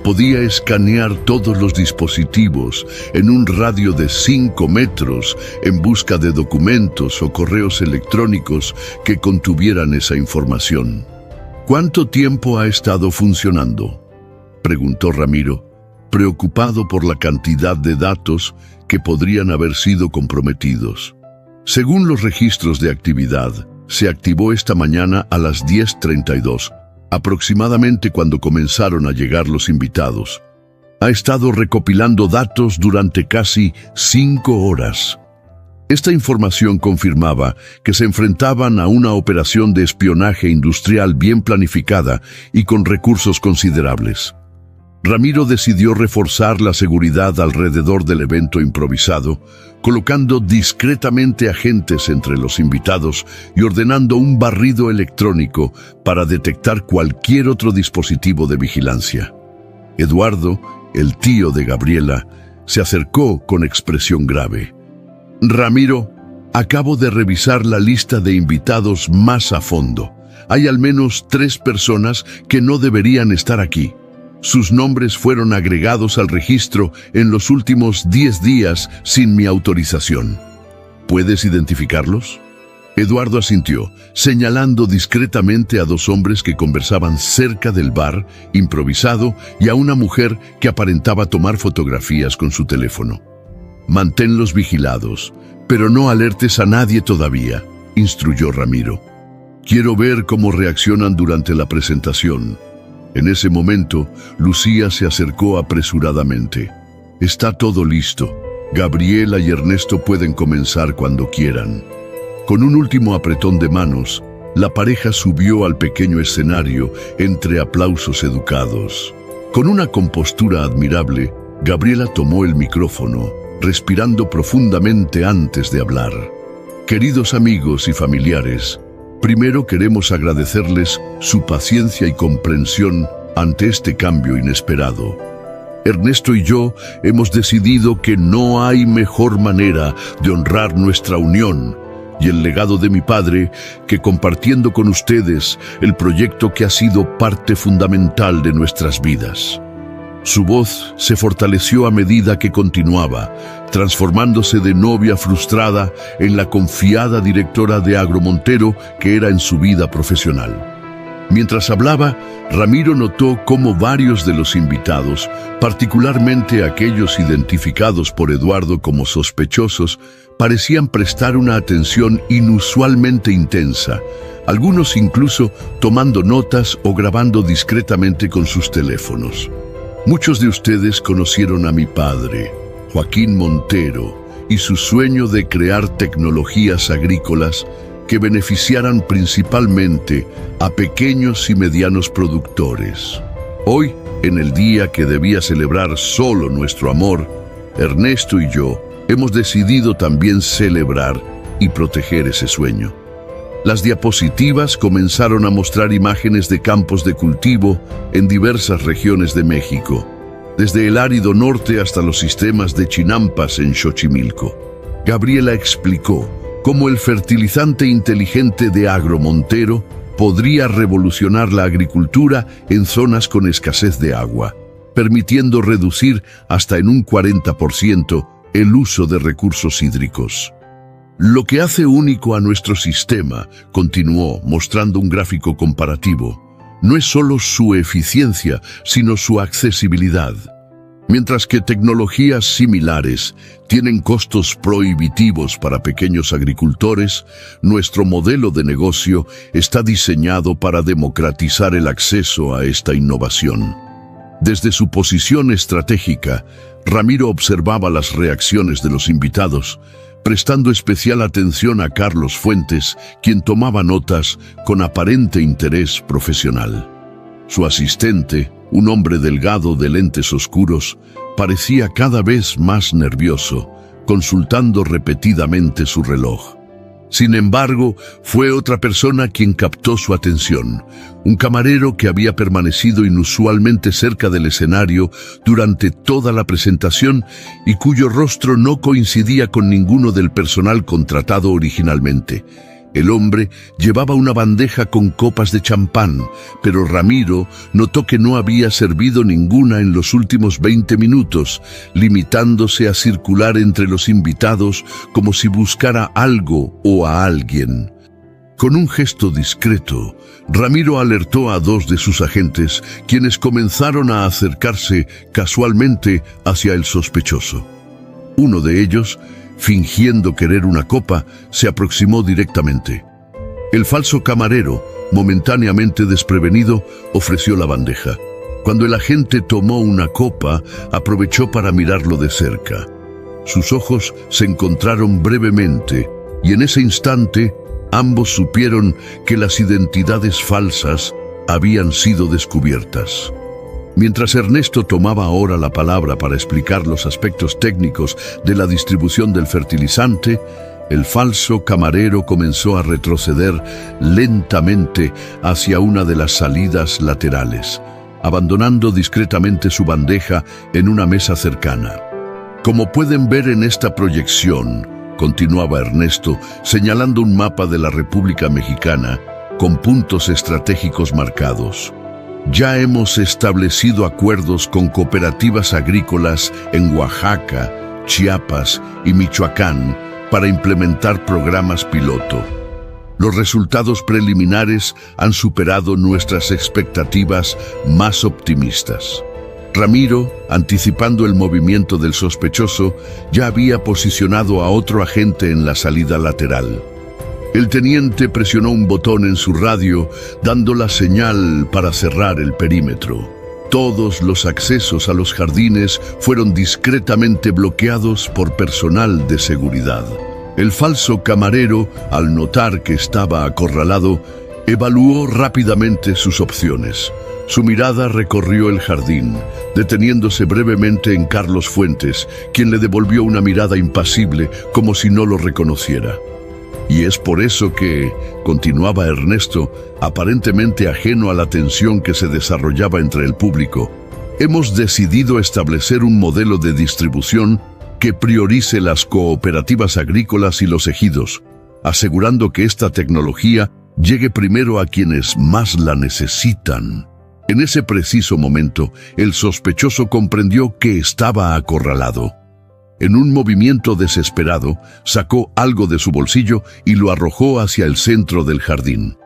podía escanear todos los dispositivos en un radio de 5 metros en busca de documentos o correos electrónicos que contuvieran esa información. ¿Cuánto tiempo ha estado funcionando?, preguntó Ramiro, preocupado por la cantidad de datos que podrían haber sido comprometidos. Según los registros de actividad, se activó esta mañana a las 10:32, aproximadamente cuando comenzaron a llegar los invitados. Ha estado recopilando datos durante casi 5 horas. Esta información confirmaba que se enfrentaban a una operación de espionaje industrial bien planificada y con recursos considerables. Ramiro decidió reforzar la seguridad alrededor del evento improvisado, colocando discretamente agentes entre los invitados y ordenando un barrido electrónico para detectar cualquier otro dispositivo de vigilancia. Eduardo, el tío de Gabriela, se acercó con expresión grave. «Ramiro, acabo de revisar la lista de invitados más a fondo. Hay al menos 3 personas que no deberían estar aquí. Sus nombres fueron agregados al registro en los últimos 10 días sin mi autorización. ¿Puedes identificarlos?». Eduardo asintió, señalando discretamente a 2 hombres que conversaban cerca del bar improvisado y a una mujer que aparentaba tomar fotografías con su teléfono. «Manténlos vigilados, pero no alertes a nadie todavía», instruyó Ramiro. «Quiero ver cómo reaccionan durante la presentación». En ese momento, Lucía se acercó apresuradamente. «Está todo listo. Gabriela y Ernesto pueden comenzar cuando quieran». Con un último apretón de manos, la pareja subió al pequeño escenario entre aplausos educados. Con una compostura admirable, Gabriela tomó el micrófono, respirando profundamente antes de hablar. «Queridos amigos y familiares, primero queremos agradecerles su paciencia y comprensión ante este cambio inesperado. Ernesto y yo hemos decidido que no hay mejor manera de honrar nuestra unión y el legado de mi padre que compartiendo con ustedes el proyecto que ha sido parte fundamental de nuestras vidas». Su voz se fortaleció a medida que continuaba, transformándose de novia frustrada en la confiada directora de Agromontero que era en su vida profesional. Mientras hablaba, Ramiro notó cómo varios de los invitados, particularmente aquellos identificados por Eduardo como sospechosos, parecían prestar una atención inusualmente intensa, algunos incluso tomando notas o grabando discretamente con sus teléfonos. Muchos de ustedes conocieron a mi padre, Joaquín Montero, y su sueño de crear tecnologías agrícolas que beneficiaran principalmente a pequeños y medianos productores. Hoy, en el día que debía celebrar solo nuestro amor, Ernesto y yo hemos decidido también celebrar y proteger ese sueño. Las diapositivas comenzaron a mostrar imágenes de campos de cultivo en diversas regiones de México, desde el árido norte hasta los sistemas de chinampas en Xochimilco. Gabriela explicó cómo el fertilizante inteligente de Agromontero podría revolucionar la agricultura en zonas con escasez de agua, permitiendo reducir hasta en un 40% el uso de recursos hídricos. «Lo que hace único a nuestro sistema», continuó mostrando un gráfico comparativo, «no es solo su eficiencia, sino su accesibilidad. Mientras que tecnologías similares tienen costos prohibitivos para pequeños agricultores, nuestro modelo de negocio está diseñado para democratizar el acceso a esta innovación». Desde su posición estratégica, Ramiro observaba las reacciones de los invitados, prestando especial atención a Carlos Fuentes, quien tomaba notas con aparente interés profesional. Su asistente, un hombre delgado de lentes oscuros, parecía cada vez más nervioso, consultando repetidamente su reloj. Sin embargo, fue otra persona quien captó su atención, un camarero que había permanecido inusualmente cerca del escenario durante toda la presentación y cuyo rostro no coincidía con ninguno del personal contratado originalmente. El hombre llevaba una bandeja con copas de champán, pero Ramiro notó que no había servido ninguna en los últimos 20 minutos, limitándose a circular entre los invitados como si buscara algo o a alguien. Con un gesto discreto, Ramiro alertó a dos de sus agentes, quienes comenzaron a acercarse casualmente hacia el sospechoso. Uno de ellos, fingiendo querer una copa, se aproximó directamente. El falso camarero, momentáneamente desprevenido, ofreció la bandeja. Cuando el agente tomó una copa, aprovechó para mirarlo de cerca. Sus ojos se encontraron brevemente y en ese instante ambos supieron que las identidades falsas habían sido descubiertas. Mientras Ernesto tomaba ahora la palabra para explicar los aspectos técnicos de la distribución del fertilizante, el falso camarero comenzó a retroceder lentamente hacia una de las salidas laterales, abandonando discretamente su bandeja en una mesa cercana. Como pueden ver en esta proyección, continuaba Ernesto, señalando un mapa de la República Mexicana con puntos estratégicos marcados. Ya hemos establecido acuerdos con cooperativas agrícolas en Oaxaca, Chiapas y Michoacán para implementar programas piloto. Los resultados preliminares han superado nuestras expectativas más optimistas. Ramiro, anticipando el movimiento del sospechoso, ya había posicionado a otro agente en la salida lateral. El teniente presionó un botón en su radio, dando la señal para cerrar el perímetro. Todos los accesos a los jardines fueron discretamente bloqueados por personal de seguridad. El falso camarero, al notar que estaba acorralado, evaluó rápidamente sus opciones. Su mirada recorrió el jardín, deteniéndose brevemente en Carlos Fuentes, quien le devolvió una mirada impasible, como si no lo reconociera. Y es por eso que, continuaba Ernesto, aparentemente ajeno a la tensión que se desarrollaba entre el público, hemos decidido establecer un modelo de distribución que priorice las cooperativas agrícolas y los ejidos, asegurando que esta tecnología llegue primero a quienes más la necesitan. En ese preciso momento, el sospechoso comprendió que estaba acorralado. En un movimiento desesperado, sacó algo de su bolsillo y lo arrojó hacia el centro del jardín.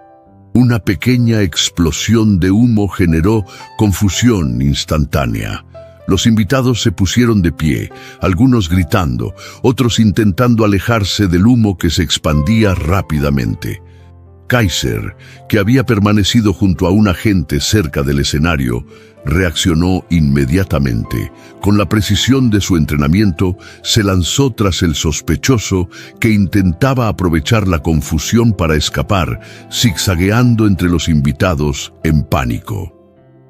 Una pequeña explosión de humo generó confusión instantánea. Los invitados se pusieron de pie, algunos gritando, otros intentando alejarse del humo que se expandía rápidamente. Kaiser, que había permanecido junto a un agente cerca del escenario, reaccionó inmediatamente. Con la precisión de su entrenamiento, se lanzó tras el sospechoso que intentaba aprovechar la confusión para escapar, zigzagueando entre los invitados en pánico.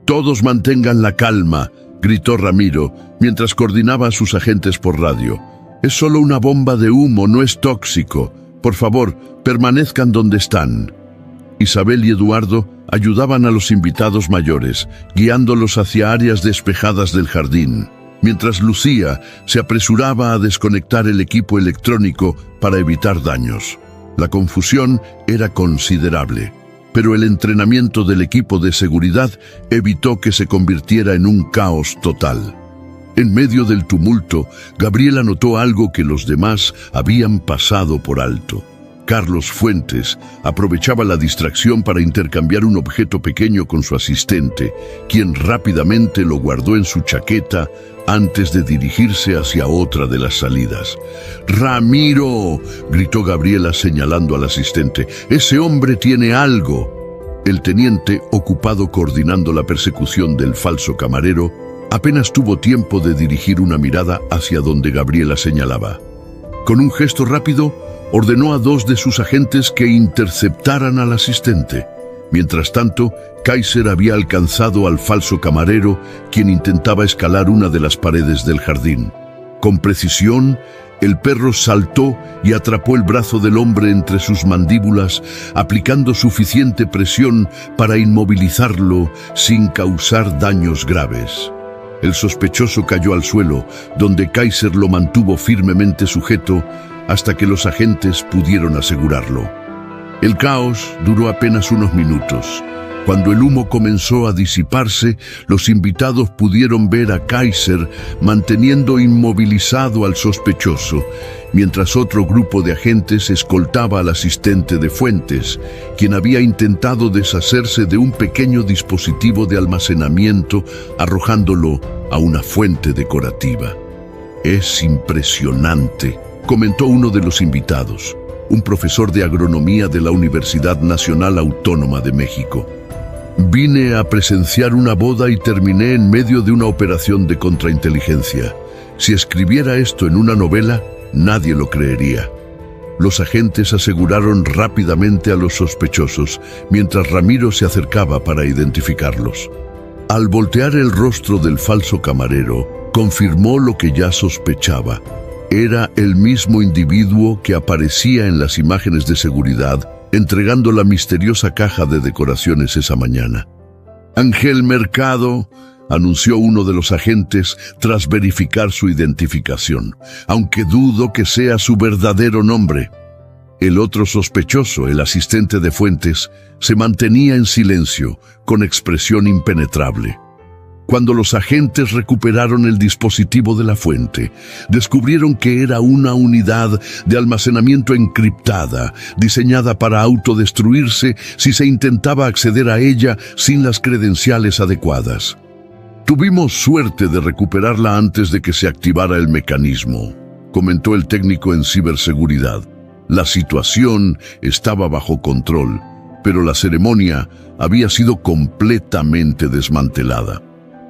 «Todos mantengan la calma», gritó Ramiro, mientras coordinaba a sus agentes por radio. «Es solo una bomba de humo, no es tóxico. Por favor, permanezcan donde están». Isabel y Eduardo ayudaban a los invitados mayores, guiándolos hacia áreas despejadas del jardín, mientras Lucía se apresuraba a desconectar el equipo electrónico para evitar daños. La confusión era considerable, pero el entrenamiento del equipo de seguridad evitó que se convirtiera en un caos total. En medio del tumulto, Gabriela notó algo que los demás habían pasado por alto. Carlos Fuentes aprovechaba la distracción para intercambiar un objeto pequeño con su asistente, quien rápidamente lo guardó en su chaqueta antes de dirigirse hacia otra de las salidas. «¡Ramiro!», gritó Gabriela señalando al asistente. «¡Ese hombre tiene algo!». El teniente, ocupado coordinando la persecución del falso camarero, apenas tuvo tiempo de dirigir una mirada hacia donde Gabriela señalaba. Con un gesto rápido, ordenó a dos de sus agentes que interceptaran al asistente. Mientras tanto, Kaiser había alcanzado al falso camarero, quien intentaba escalar una de las paredes del jardín. Con precisión, el perro saltó y atrapó el brazo del hombre entre sus mandíbulas, aplicando suficiente presión para inmovilizarlo sin causar daños graves. El sospechoso cayó al suelo, donde Kaiser lo mantuvo firmemente sujeto hasta que los agentes pudieron asegurarlo. El caos duró apenas unos minutos. Cuando el humo comenzó a disiparse, los invitados pudieron ver a Kaiser manteniendo inmovilizado al sospechoso, mientras otro grupo de agentes escoltaba al asistente de Fuentes, quien había intentado deshacerse de un pequeño dispositivo de almacenamiento arrojándolo a una fuente decorativa. «Es impresionante», comentó uno de los invitados, un profesor de agronomía de la Universidad Nacional Autónoma de México. «Vine a presenciar una boda y terminé en medio de una operación de contrainteligencia. Si escribiera esto en una novela, nadie lo creería». Los agentes aseguraron rápidamente a los sospechosos, mientras Ramiro se acercaba para identificarlos. Al voltear el rostro del falso camarero, confirmó lo que ya sospechaba. Era el mismo individuo que aparecía en las imágenes de seguridad, entregando la misteriosa caja de decoraciones esa mañana. «Ángel Mercado», anunció uno de los agentes tras verificar su identificación, aunque dudo que sea su verdadero nombre. El otro sospechoso, el asistente de Fuentes, se mantenía en silencio, con expresión impenetrable. Cuando los agentes recuperaron el dispositivo de la fuente, descubrieron que era una unidad de almacenamiento encriptada, diseñada para autodestruirse si se intentaba acceder a ella sin las credenciales adecuadas. «Tuvimos suerte de recuperarla antes de que se activara el mecanismo», comentó el técnico en ciberseguridad. «La situación estaba bajo control, pero la ceremonia había sido completamente desmantelada».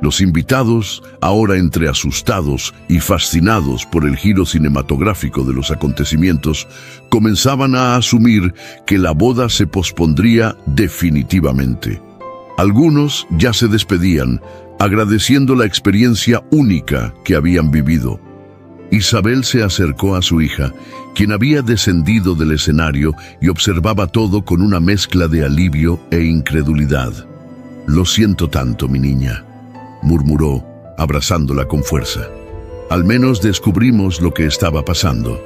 Los invitados, ahora entre asustados y fascinados por el giro cinematográfico de los acontecimientos, comenzaban a asumir que la boda se pospondría definitivamente. Algunos ya se despedían, agradeciendo la experiencia única que habían vivido. Isabel se acercó a su hija, quien había descendido del escenario y observaba todo con una mezcla de alivio e incredulidad. «Lo siento tanto, mi niña», murmuró, abrazándola con fuerza. «Al menos descubrimos lo que estaba pasando»,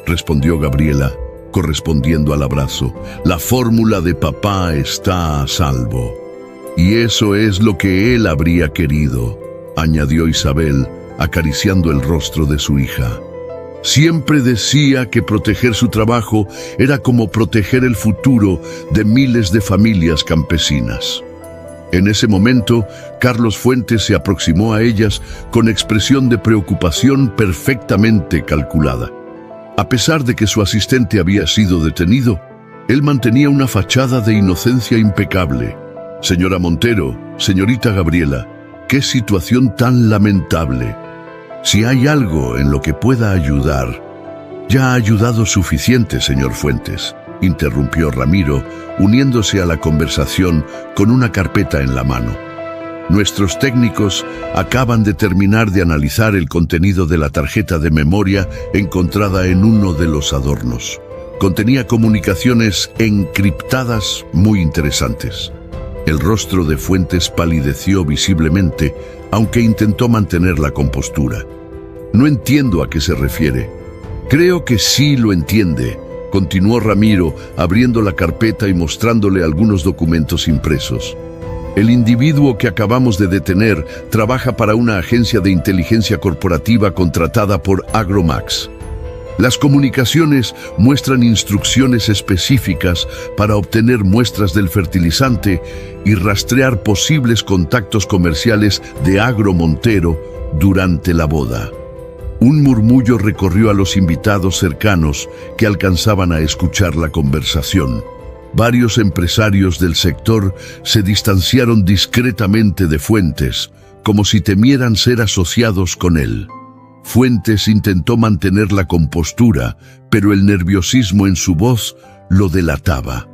respondió Gabriela, correspondiendo al abrazo. «La fórmula de papá está a salvo». «Y eso es lo que él habría querido», añadió Isabel, acariciando el rostro de su hija. Siempre decía que proteger su trabajo era como proteger el futuro de miles de familias campesinas. En ese momento, Carlos Fuentes se aproximó a ellas con expresión de preocupación perfectamente calculada. A pesar de que su asistente había sido detenido, él mantenía una fachada de inocencia impecable. «Señora Montero, señorita Gabriela, qué situación tan lamentable. Si hay algo en lo que pueda ayudar». «Ya ha ayudado suficiente, señor Fuentes», interrumpió Ramiro, uniéndose a la conversación con una carpeta en la mano. «Nuestros técnicos acaban de terminar de analizar el contenido de la tarjeta de memoria encontrada en uno de los adornos. Contenía comunicaciones encriptadas muy interesantes». El rostro de Fuentes palideció visiblemente, aunque intentó mantener la compostura. «No entiendo a qué se refiere». «Creo que sí lo entiende», continuó Ramiro, abriendo la carpeta y mostrándole algunos documentos impresos. «El individuo que acabamos de detener trabaja para una agencia de inteligencia corporativa contratada por Agromax. Las comunicaciones muestran instrucciones específicas para obtener muestras del fertilizante y rastrear posibles contactos comerciales de Agro Montero durante la boda». Un murmullo recorrió a los invitados cercanos que alcanzaban a escuchar la conversación. Varios empresarios del sector se distanciaron discretamente de Fuentes, como si temieran ser asociados con él. Fuentes intentó mantener la compostura, pero el nerviosismo en su voz lo delataba.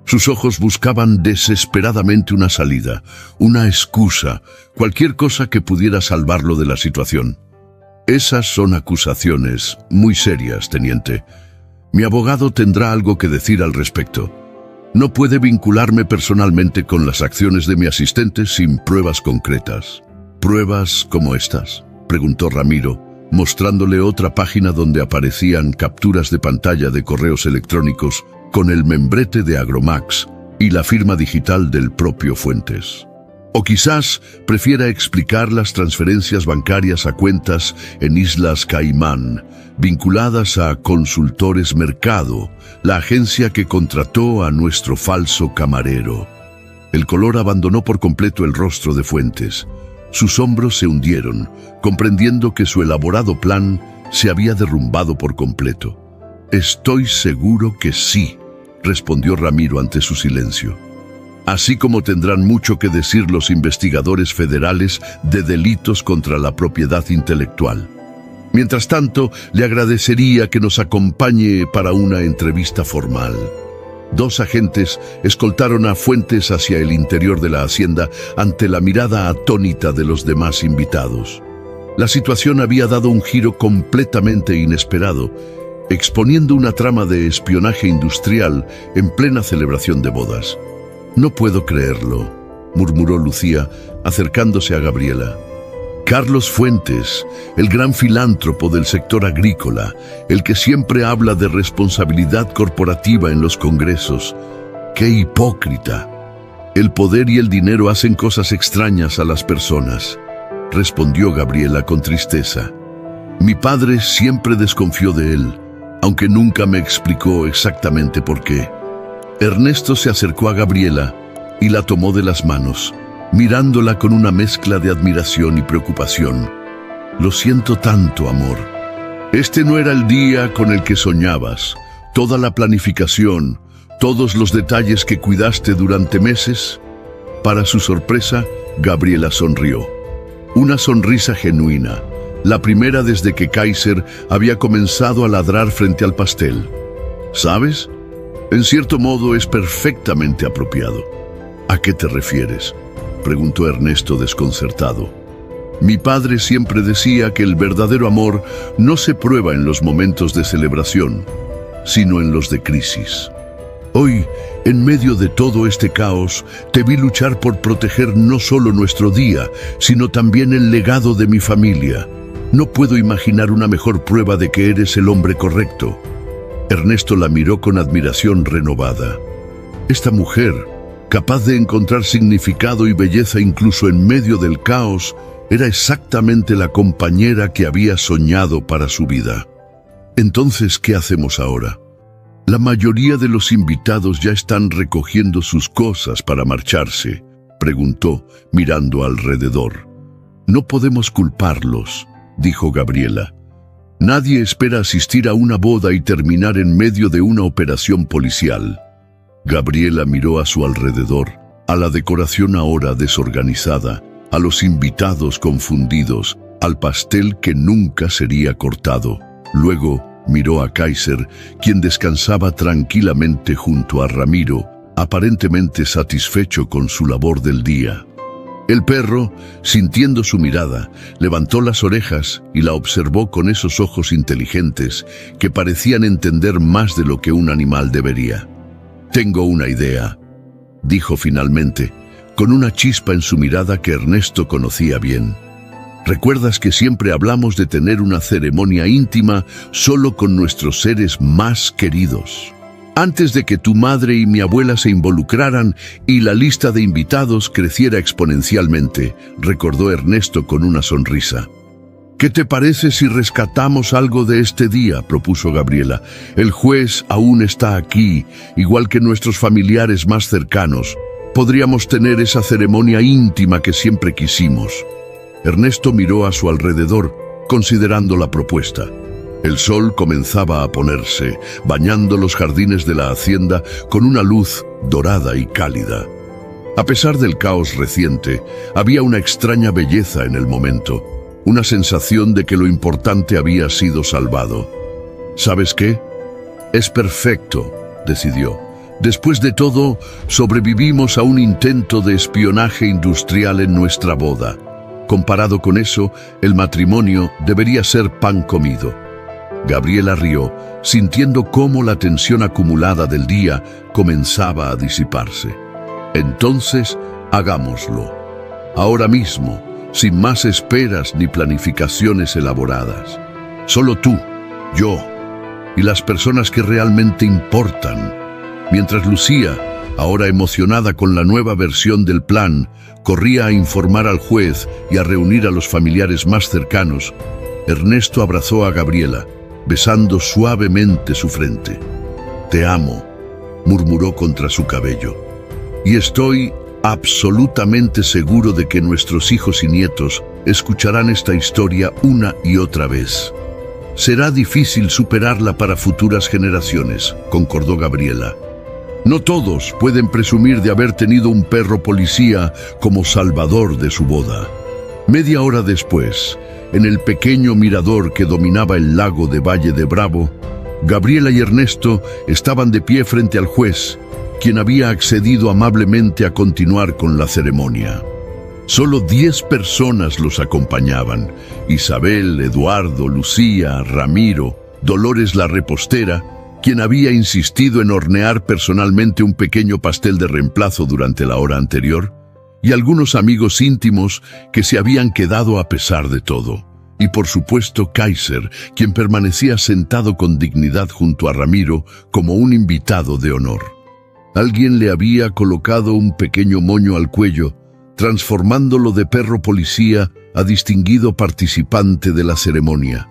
Sus ojos buscaban desesperadamente una salida, una excusa, cualquier cosa que pudiera salvarlo de la situación. «Esas son acusaciones muy serias, teniente. Mi abogado tendrá algo que decir al respecto. No puede vincularme personalmente con las acciones de mi asistente sin pruebas concretas». «¿Pruebas como estas?», preguntó Ramiro, mostrándole otra página donde aparecían capturas de pantalla de correos electrónicos con el membrete de Agromax, y la firma digital del propio Fuentes. O quizás prefiera explicar las transferencias bancarias a cuentas en Islas Caimán, vinculadas a Consultores Mercado, la agencia que contrató a nuestro falso camarero. El color abandonó por completo el rostro de Fuentes. Sus hombros se hundieron, comprendiendo que su elaborado plan se había derrumbado por completo. «Estoy seguro que sí», respondió Ramiro ante su silencio. «Así como tendrán mucho que decir los investigadores federales de delitos contra la propiedad intelectual. Mientras tanto, le agradecería que nos acompañe para una entrevista formal». 2 agentes escoltaron a Fuentes hacia el interior de la hacienda ante la mirada atónita de los demás invitados. La situación había dado un giro completamente inesperado, exponiendo una trama de espionaje industrial en plena celebración de bodas. «No puedo creerlo», murmuró Lucía, acercándose a Gabriela. «Carlos Fuentes, el gran filántropo del sector agrícola, el que siempre habla de responsabilidad corporativa en los congresos. ¡Qué hipócrita! El poder y el dinero hacen cosas extrañas a las personas», respondió Gabriela con tristeza. «Mi padre siempre desconfió de él, aunque nunca me explicó exactamente por qué». Ernesto se acercó a Gabriela y la tomó de las manos, mirándola con una mezcla de admiración y preocupación. «Lo siento tanto, amor. Este no era el día con el que soñabas. Toda la planificación, todos los detalles que cuidaste durante meses». Para su sorpresa, Gabriela sonrió. Una sonrisa genuina, la primera desde que Kaiser había comenzado a ladrar frente al pastel. «¿Sabes? En cierto modo es perfectamente apropiado». «¿A qué te refieres?», preguntó Ernesto desconcertado. «Mi padre siempre decía que el verdadero amor no se prueba en los momentos de celebración, sino en los de crisis. Hoy, en medio de todo este caos, te vi luchar por proteger no solo nuestro día, sino también el legado de mi familia. No puedo imaginar una mejor prueba de que eres el hombre correcto». Ernesto la miró con admiración renovada. Esta mujer, capaz de encontrar significado y belleza incluso en medio del caos, era exactamente la compañera que había soñado para su vida. «Entonces, ¿qué hacemos ahora? La mayoría de los invitados ya están recogiendo sus cosas para marcharse», preguntó, mirando alrededor. «No podemos culparlos», dijo Gabriela. «Nadie espera asistir a una boda y terminar en medio de una operación policial». Gabriela miró a su alrededor, a la decoración ahora desorganizada, a los invitados confundidos, al pastel que nunca sería cortado. Luego miró a Kaiser, quien descansaba tranquilamente junto a Ramiro, aparentemente satisfecho con su labor del día. El perro, sintiendo su mirada, levantó las orejas y la observó con esos ojos inteligentes que parecían entender más de lo que un animal debería. «Tengo una idea», dijo finalmente, con una chispa en su mirada que Ernesto conocía bien. «¿Recuerdas que siempre hablamos de tener una ceremonia íntima solo con nuestros seres más queridos? Antes de que tu madre y mi abuela se involucraran y la lista de invitados creciera exponencialmente», recordó Ernesto con una sonrisa. «¿Qué te parece si rescatamos algo de este día?», propuso Gabriela. «El juez aún está aquí, igual que nuestros familiares más cercanos. Podríamos tener esa ceremonia íntima que siempre quisimos». Ernesto miró a su alrededor, considerando la propuesta. El sol comenzaba a ponerse, bañando los jardines de la hacienda con una luz dorada y cálida. A pesar del caos reciente, había una extraña belleza en el momento, una sensación de que lo importante había sido salvado. «¿Sabes qué? Es perfecto», decidió. «Después de todo, sobrevivimos a un intento de espionaje industrial en nuestra boda. Comparado con eso, el matrimonio debería ser pan comido». Gabriela rió, sintiendo cómo la tensión acumulada del día comenzaba a disiparse. «Entonces, hagámoslo. Ahora mismo, sin más esperas ni planificaciones elaboradas. Solo tú, yo y las personas que realmente importan». Mientras Lucía, ahora emocionada con la nueva versión del plan, corría a informar al juez y a reunir a los familiares más cercanos. Ernesto abrazó a Gabriela, besando suavemente su frente. «Te amo», murmuró contra su cabello. «Y estoy absolutamente seguro de que nuestros hijos y nietos escucharán esta historia una y otra vez. Será difícil superarla para futuras generaciones», concordó Gabriela. «No todos pueden presumir de haber tenido un perro policía como salvador de su boda». Media hora después, en el pequeño mirador que dominaba el lago de Valle de Bravo, Gabriela y Ernesto estaban de pie frente al juez, quien había accedido amablemente a continuar con la ceremonia. Solo 10 personas los acompañaban: Isabel, Eduardo, Lucía, Ramiro, Dolores la repostera, quien había insistido en hornear personalmente un pequeño pastel de reemplazo durante la hora anterior, y algunos amigos íntimos que se habían quedado a pesar de todo. Y por supuesto Kaiser, quien permanecía sentado con dignidad junto a Ramiro como un invitado de honor. Alguien le había colocado un pequeño moño al cuello, transformándolo de perro policía a distinguido participante de la ceremonia.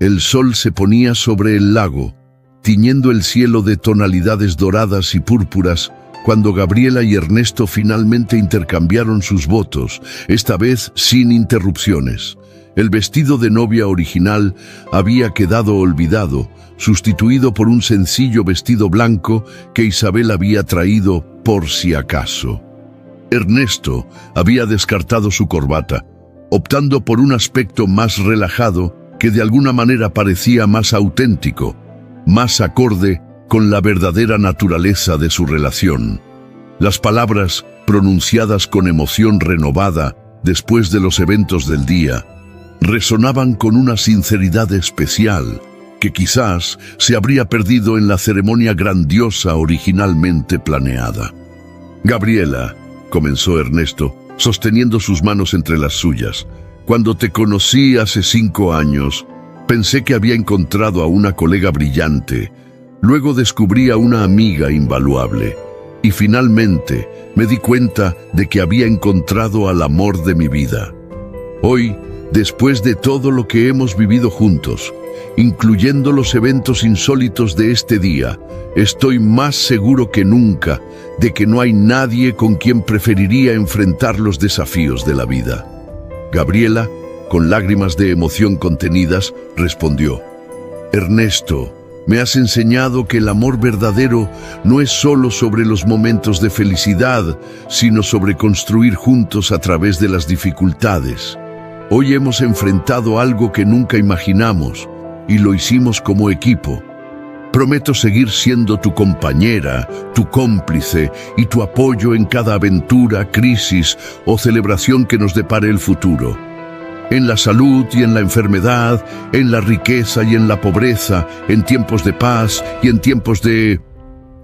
El sol se ponía sobre el lago, tiñendo el cielo de tonalidades doradas y púrpuras, cuando Gabriela y Ernesto finalmente intercambiaron sus votos, esta vez sin interrupciones. El vestido de novia original había quedado olvidado, sustituido por un sencillo vestido blanco que Isabel había traído por si acaso. Ernesto había descartado su corbata, optando por un aspecto más relajado que de alguna manera parecía más auténtico, más acorde con la verdadera naturaleza de su relación. Las palabras, pronunciadas con emoción renovada después de los eventos del día, resonaban con una sinceridad especial que quizás se habría perdido en la ceremonia grandiosa originalmente planeada. «Gabriela», comenzó Ernesto, sosteniendo sus manos entre las suyas, «cuando te conocí hace 5 años, pensé que había encontrado a una colega brillante. Luego descubrí a una amiga invaluable. Y finalmente me di cuenta de que había encontrado al amor de mi vida. Hoy, después de todo lo que hemos vivido juntos, incluyendo los eventos insólitos de este día, estoy más seguro que nunca de que no hay nadie con quien preferiría enfrentar los desafíos de la vida». Gabriela, con lágrimas de emoción contenidas, respondió: «Ernesto, me has enseñado que el amor verdadero no es solo sobre los momentos de felicidad, sino sobre construir juntos a través de las dificultades. Hoy hemos enfrentado algo que nunca imaginamos, y lo hicimos como equipo. Prometo seguir siendo tu compañera, tu cómplice y tu apoyo en cada aventura, crisis o celebración que nos depare el futuro. En la salud y en la enfermedad, en la riqueza y en la pobreza, en tiempos de paz y en tiempos de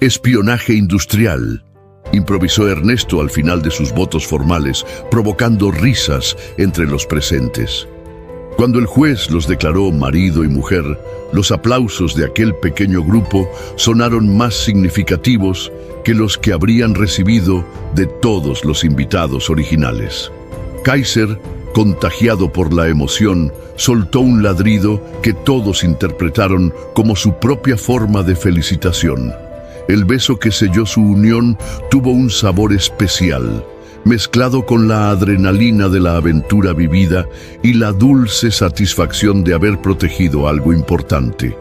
espionaje industrial», improvisó Ernesto al final de sus votos formales, provocando risas entre los presentes. Cuando el juez los declaró marido y mujer, los aplausos de aquel pequeño grupo sonaron más significativos que los que habrían recibido de todos los invitados originales. Kaiser, contagiado por la emoción, soltó un ladrido que todos interpretaron como su propia forma de felicitación. El beso que selló su unión tuvo un sabor especial, mezclado con la adrenalina de la aventura vivida y la dulce satisfacción de haber protegido algo importante.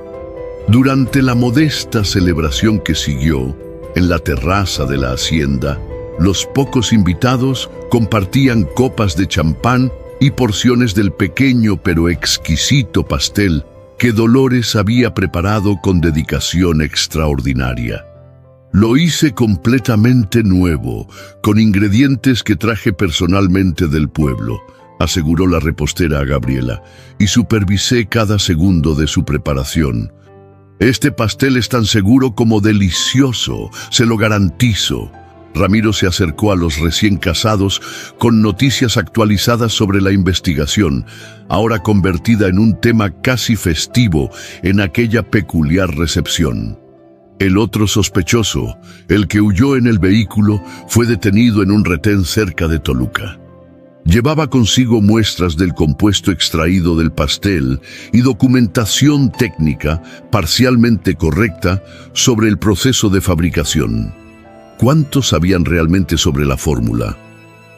Durante la modesta celebración que siguió, en la terraza de la hacienda, los pocos invitados compartían copas de champán y porciones del pequeño pero exquisito pastel que Dolores había preparado con dedicación extraordinaria. «Lo hice completamente nuevo, con ingredientes que traje personalmente del pueblo», aseguró la repostera a Gabriela, «y supervisé cada segundo de su preparación. Este pastel es tan seguro como delicioso, se lo garantizo». Ramiro se acercó a los recién casados con noticias actualizadas sobre la investigación, ahora convertida en un tema casi festivo en aquella peculiar recepción. El otro sospechoso, el que huyó en el vehículo, fue detenido en un retén cerca de Toluca. Llevaba consigo muestras del compuesto extraído del pastel y documentación técnica parcialmente correcta sobre el proceso de fabricación. ¿Cuántos sabían realmente sobre la fórmula?,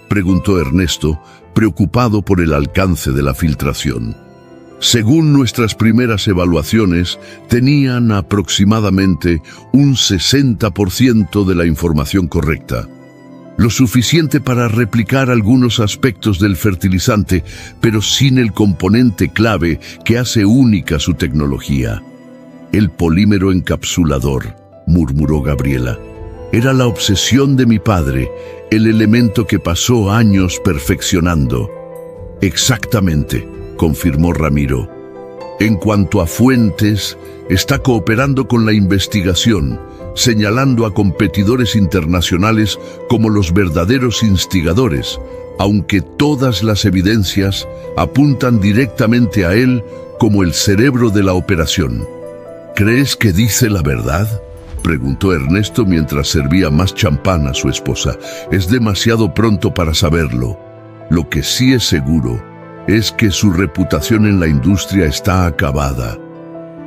preguntó Ernesto, preocupado por el alcance de la filtración. Según nuestras primeras evaluaciones, tenían aproximadamente un 60% de la información correcta. Lo suficiente para replicar algunos aspectos del fertilizante, pero sin el componente clave que hace única su tecnología. El polímero encapsulador, murmuró Gabriela. Era la obsesión de mi padre, el elemento que pasó años perfeccionando. Exactamente, confirmó Ramiro. En cuanto a fuentes, está cooperando con la investigación, señalando a competidores internacionales como los verdaderos instigadores, aunque todas las evidencias apuntan directamente a él como el cerebro de la operación. ¿Crees que dice la verdad?, preguntó Ernesto mientras servía más champán a su esposa. Es demasiado pronto para saberlo. Lo que sí es seguro es que su reputación en la industria está acabada.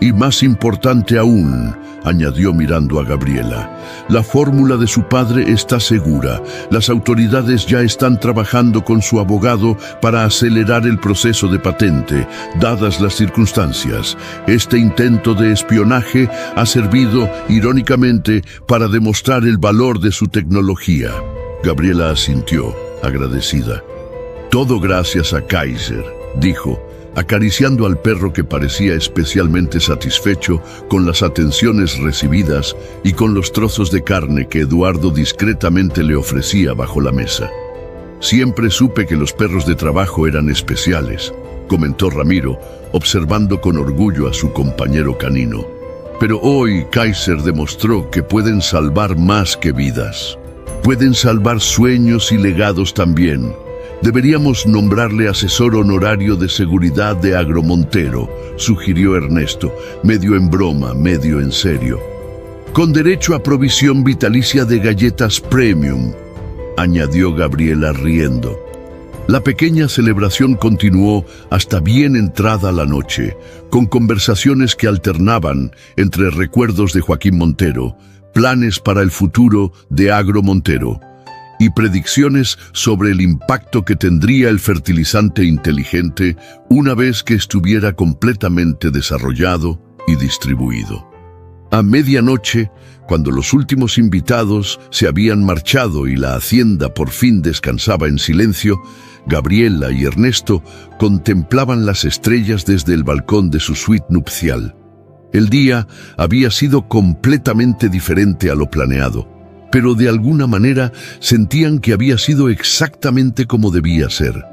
Y más importante aún, añadió mirando a Gabriela, la fórmula de su padre está segura. Las autoridades ya están trabajando con su abogado para acelerar el proceso de patente, dadas las circunstancias. Este intento de espionaje ha servido, irónicamente, para demostrar el valor de su tecnología. Gabriela asintió, agradecida. Todo gracias a Kaiser, dijo, acariciando al perro que parecía especialmente satisfecho con las atenciones recibidas y con los trozos de carne que Eduardo discretamente le ofrecía bajo la mesa. Siempre supe que los perros de trabajo eran especiales, comentó Ramiro, observando con orgullo a su compañero canino. Pero hoy Kaiser demostró que pueden salvar más que vidas. Pueden salvar sueños y legados también. Deberíamos nombrarle asesor honorario de seguridad de Agromontero, sugirió Ernesto, medio en broma, medio en serio. Con derecho a provisión vitalicia de galletas premium, añadió Gabriela riendo. La pequeña celebración continuó hasta bien entrada la noche, con conversaciones que alternaban entre recuerdos de Joaquín Montero, planes para el futuro de Agromontero y predicciones sobre el impacto que tendría el fertilizante inteligente una vez que estuviera completamente desarrollado y distribuido. A medianoche, cuando los últimos invitados se habían marchado y la hacienda por fin descansaba en silencio, Gabriela y Ernesto contemplaban las estrellas desde el balcón de su suite nupcial. El día había sido completamente diferente a lo planeado, pero de alguna manera sentían que había sido exactamente como debía ser.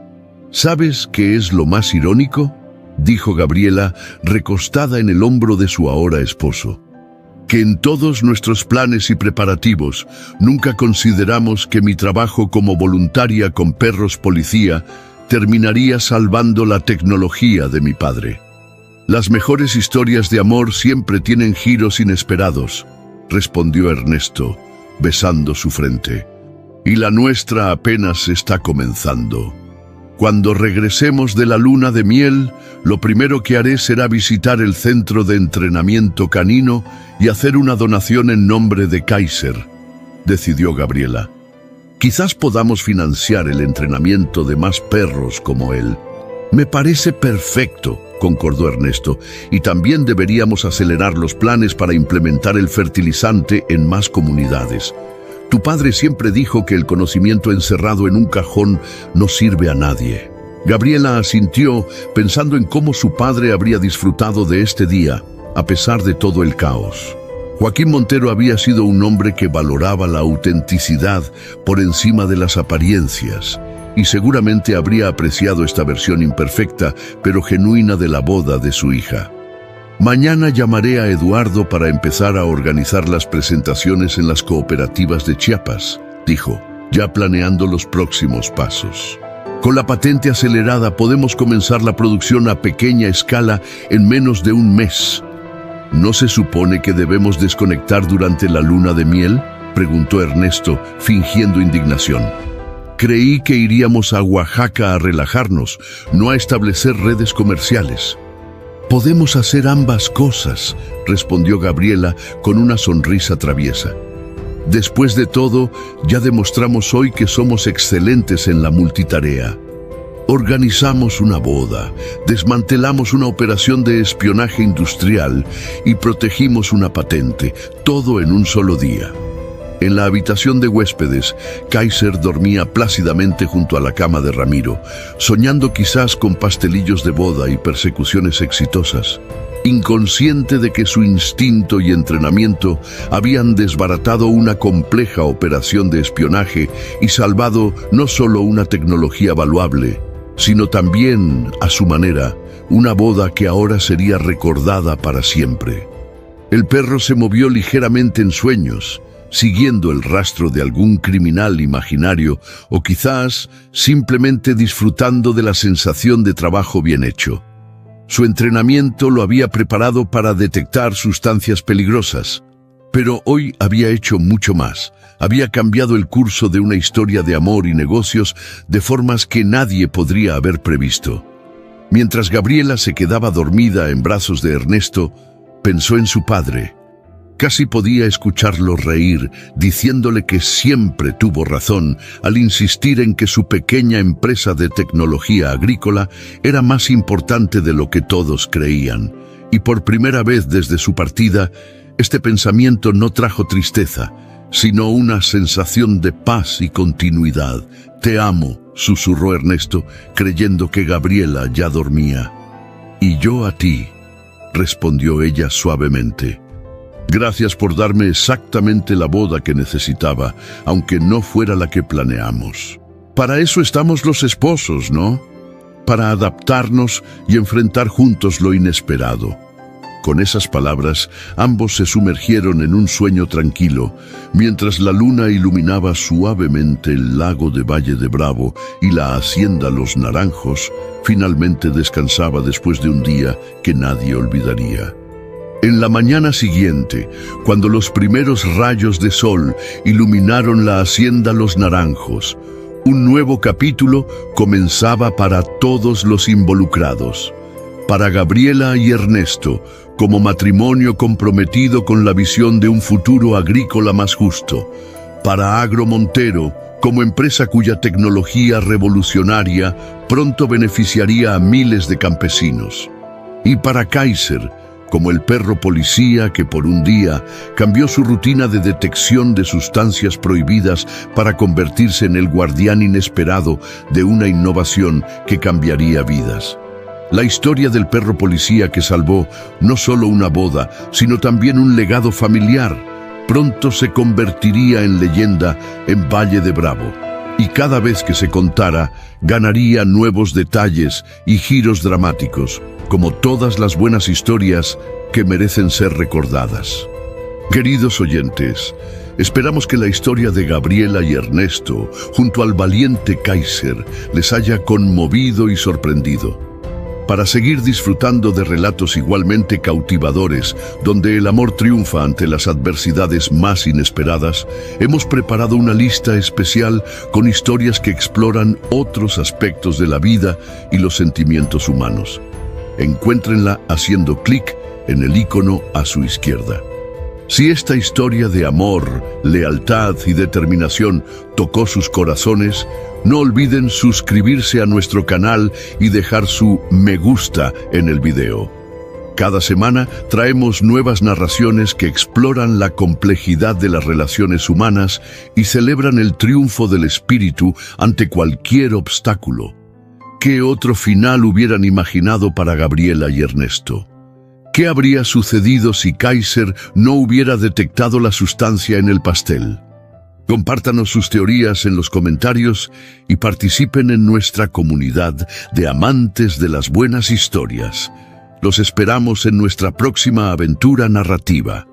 ¿Sabes qué es lo más irónico?, dijo Gabriela, recostada en el hombro de su ahora esposo. Que en todos nuestros planes y preparativos nunca consideramos que mi trabajo como voluntaria con perros policía terminaría salvando la tecnología de mi padre. Las mejores historias de amor siempre tienen giros inesperados, respondió Ernesto, besando su frente. Y la nuestra apenas está comenzando. Cuando regresemos de la luna de miel, lo primero que haré será visitar el centro de entrenamiento canino y hacer una donación en nombre de Kaiser, decidió Gabriela. Quizás podamos financiar el entrenamiento de más perros como él. Me parece perfecto, concordó Ernesto, y también deberíamos acelerar los planes para implementar el fertilizante en más comunidades. Tu padre siempre dijo que el conocimiento encerrado en un cajón no sirve a nadie. Gabriela asintió, pensando en cómo su padre habría disfrutado de este día, a pesar de todo el caos. Joaquín Montero había sido un hombre que valoraba la autenticidad por encima de las apariencias, y seguramente habría apreciado esta versión imperfecta, pero genuina de la boda de su hija. Mañana llamaré a Eduardo para empezar a organizar las presentaciones en las cooperativas de Chiapas, dijo, ya planeando los próximos pasos. Con la patente acelerada podemos comenzar la producción a pequeña escala en menos de un mes. ¿No se supone que debemos desconectar durante la luna de miel?, preguntó Ernesto, fingiendo indignación. Creí que iríamos a Oaxaca a relajarnos, no a establecer redes comerciales. Podemos hacer ambas cosas, respondió Gabriela con una sonrisa traviesa. Después de todo, ya demostramos hoy que somos excelentes en la multitarea. Organizamos una boda, desmantelamos una operación de espionaje industrial y protegimos una patente, todo en un solo día. En la habitación de huéspedes, Kaiser dormía plácidamente junto a la cama de Ramiro, soñando quizás con pastelillos de boda y persecuciones exitosas, inconsciente de que su instinto y entrenamiento habían desbaratado una compleja operación de espionaje y salvado no solo una tecnología valuable, sino también, a su manera, una boda que ahora sería recordada para siempre. El perro se movió ligeramente en sueños, siguiendo el rastro de algún criminal imaginario o quizás simplemente disfrutando de la sensación de trabajo bien hecho. Su entrenamiento lo había preparado para detectar sustancias peligrosas, pero hoy había hecho mucho más. Había cambiado el curso de una historia de amor y negocios de formas que nadie podría haber previsto. Mientras Gabriela se quedaba dormida en brazos de Ernesto, pensó en su padre. Casi podía escucharlo reír, diciéndole que siempre tuvo razón al insistir en que su pequeña empresa de tecnología agrícola era más importante de lo que todos creían. Y por primera vez desde su partida, este pensamiento no trajo tristeza, sino una sensación de paz y continuidad. «Te amo», susurró Ernesto, creyendo que Gabriela ya dormía. «Y yo a ti», respondió ella suavemente. «Gracias por darme exactamente la boda que necesitaba, aunque no fuera la que planeamos. Para eso estamos los esposos, ¿no? Para adaptarnos y enfrentar juntos lo inesperado». Con esas palabras, ambos se sumergieron en un sueño tranquilo, mientras la luna iluminaba suavemente el lago de Valle de Bravo y la hacienda Los Naranjos finalmente descansaba después de un día que nadie olvidaría. En la mañana siguiente, cuando los primeros rayos de sol iluminaron la hacienda Los Naranjos, un nuevo capítulo comenzaba para todos los involucrados. Para Gabriela y Ernesto, como matrimonio comprometido con la visión de un futuro agrícola más justo. Para Agro Montero, como empresa cuya tecnología revolucionaria pronto beneficiaría a miles de campesinos. Y para Kaiser, como el perro policía que por un día cambió su rutina de detección de sustancias prohibidas para convertirse en el guardián inesperado de una innovación que cambiaría vidas. La historia del perro policía que salvó no solo una boda, sino también un legado familiar, pronto se convertiría en leyenda en Valle de Bravo. Y cada vez que se contara, ganaría nuevos detalles y giros dramáticos, como todas las buenas historias que merecen ser recordadas. Queridos oyentes, esperamos que la historia de Gabriela y Ernesto, junto al valiente Kaiser, les haya conmovido y sorprendido. Para seguir disfrutando de relatos igualmente cautivadores, donde el amor triunfa ante las adversidades más inesperadas, hemos preparado una lista especial con historias que exploran otros aspectos de la vida y los sentimientos humanos. Encuéntrenla haciendo clic en el icono a su izquierda. Si esta historia de amor, lealtad y determinación tocó sus corazones, no olviden suscribirse a nuestro canal y dejar su me gusta en el video. Cada semana traemos nuevas narraciones que exploran la complejidad de las relaciones humanas y celebran el triunfo del espíritu ante cualquier obstáculo. ¿Qué otro final hubieran imaginado para Gabriela y Ernesto? ¿Qué habría sucedido si Kaiser no hubiera detectado la sustancia en el pastel? Compártanos sus teorías en los comentarios y participen en nuestra comunidad de amantes de las buenas historias. Los esperamos en nuestra próxima aventura narrativa.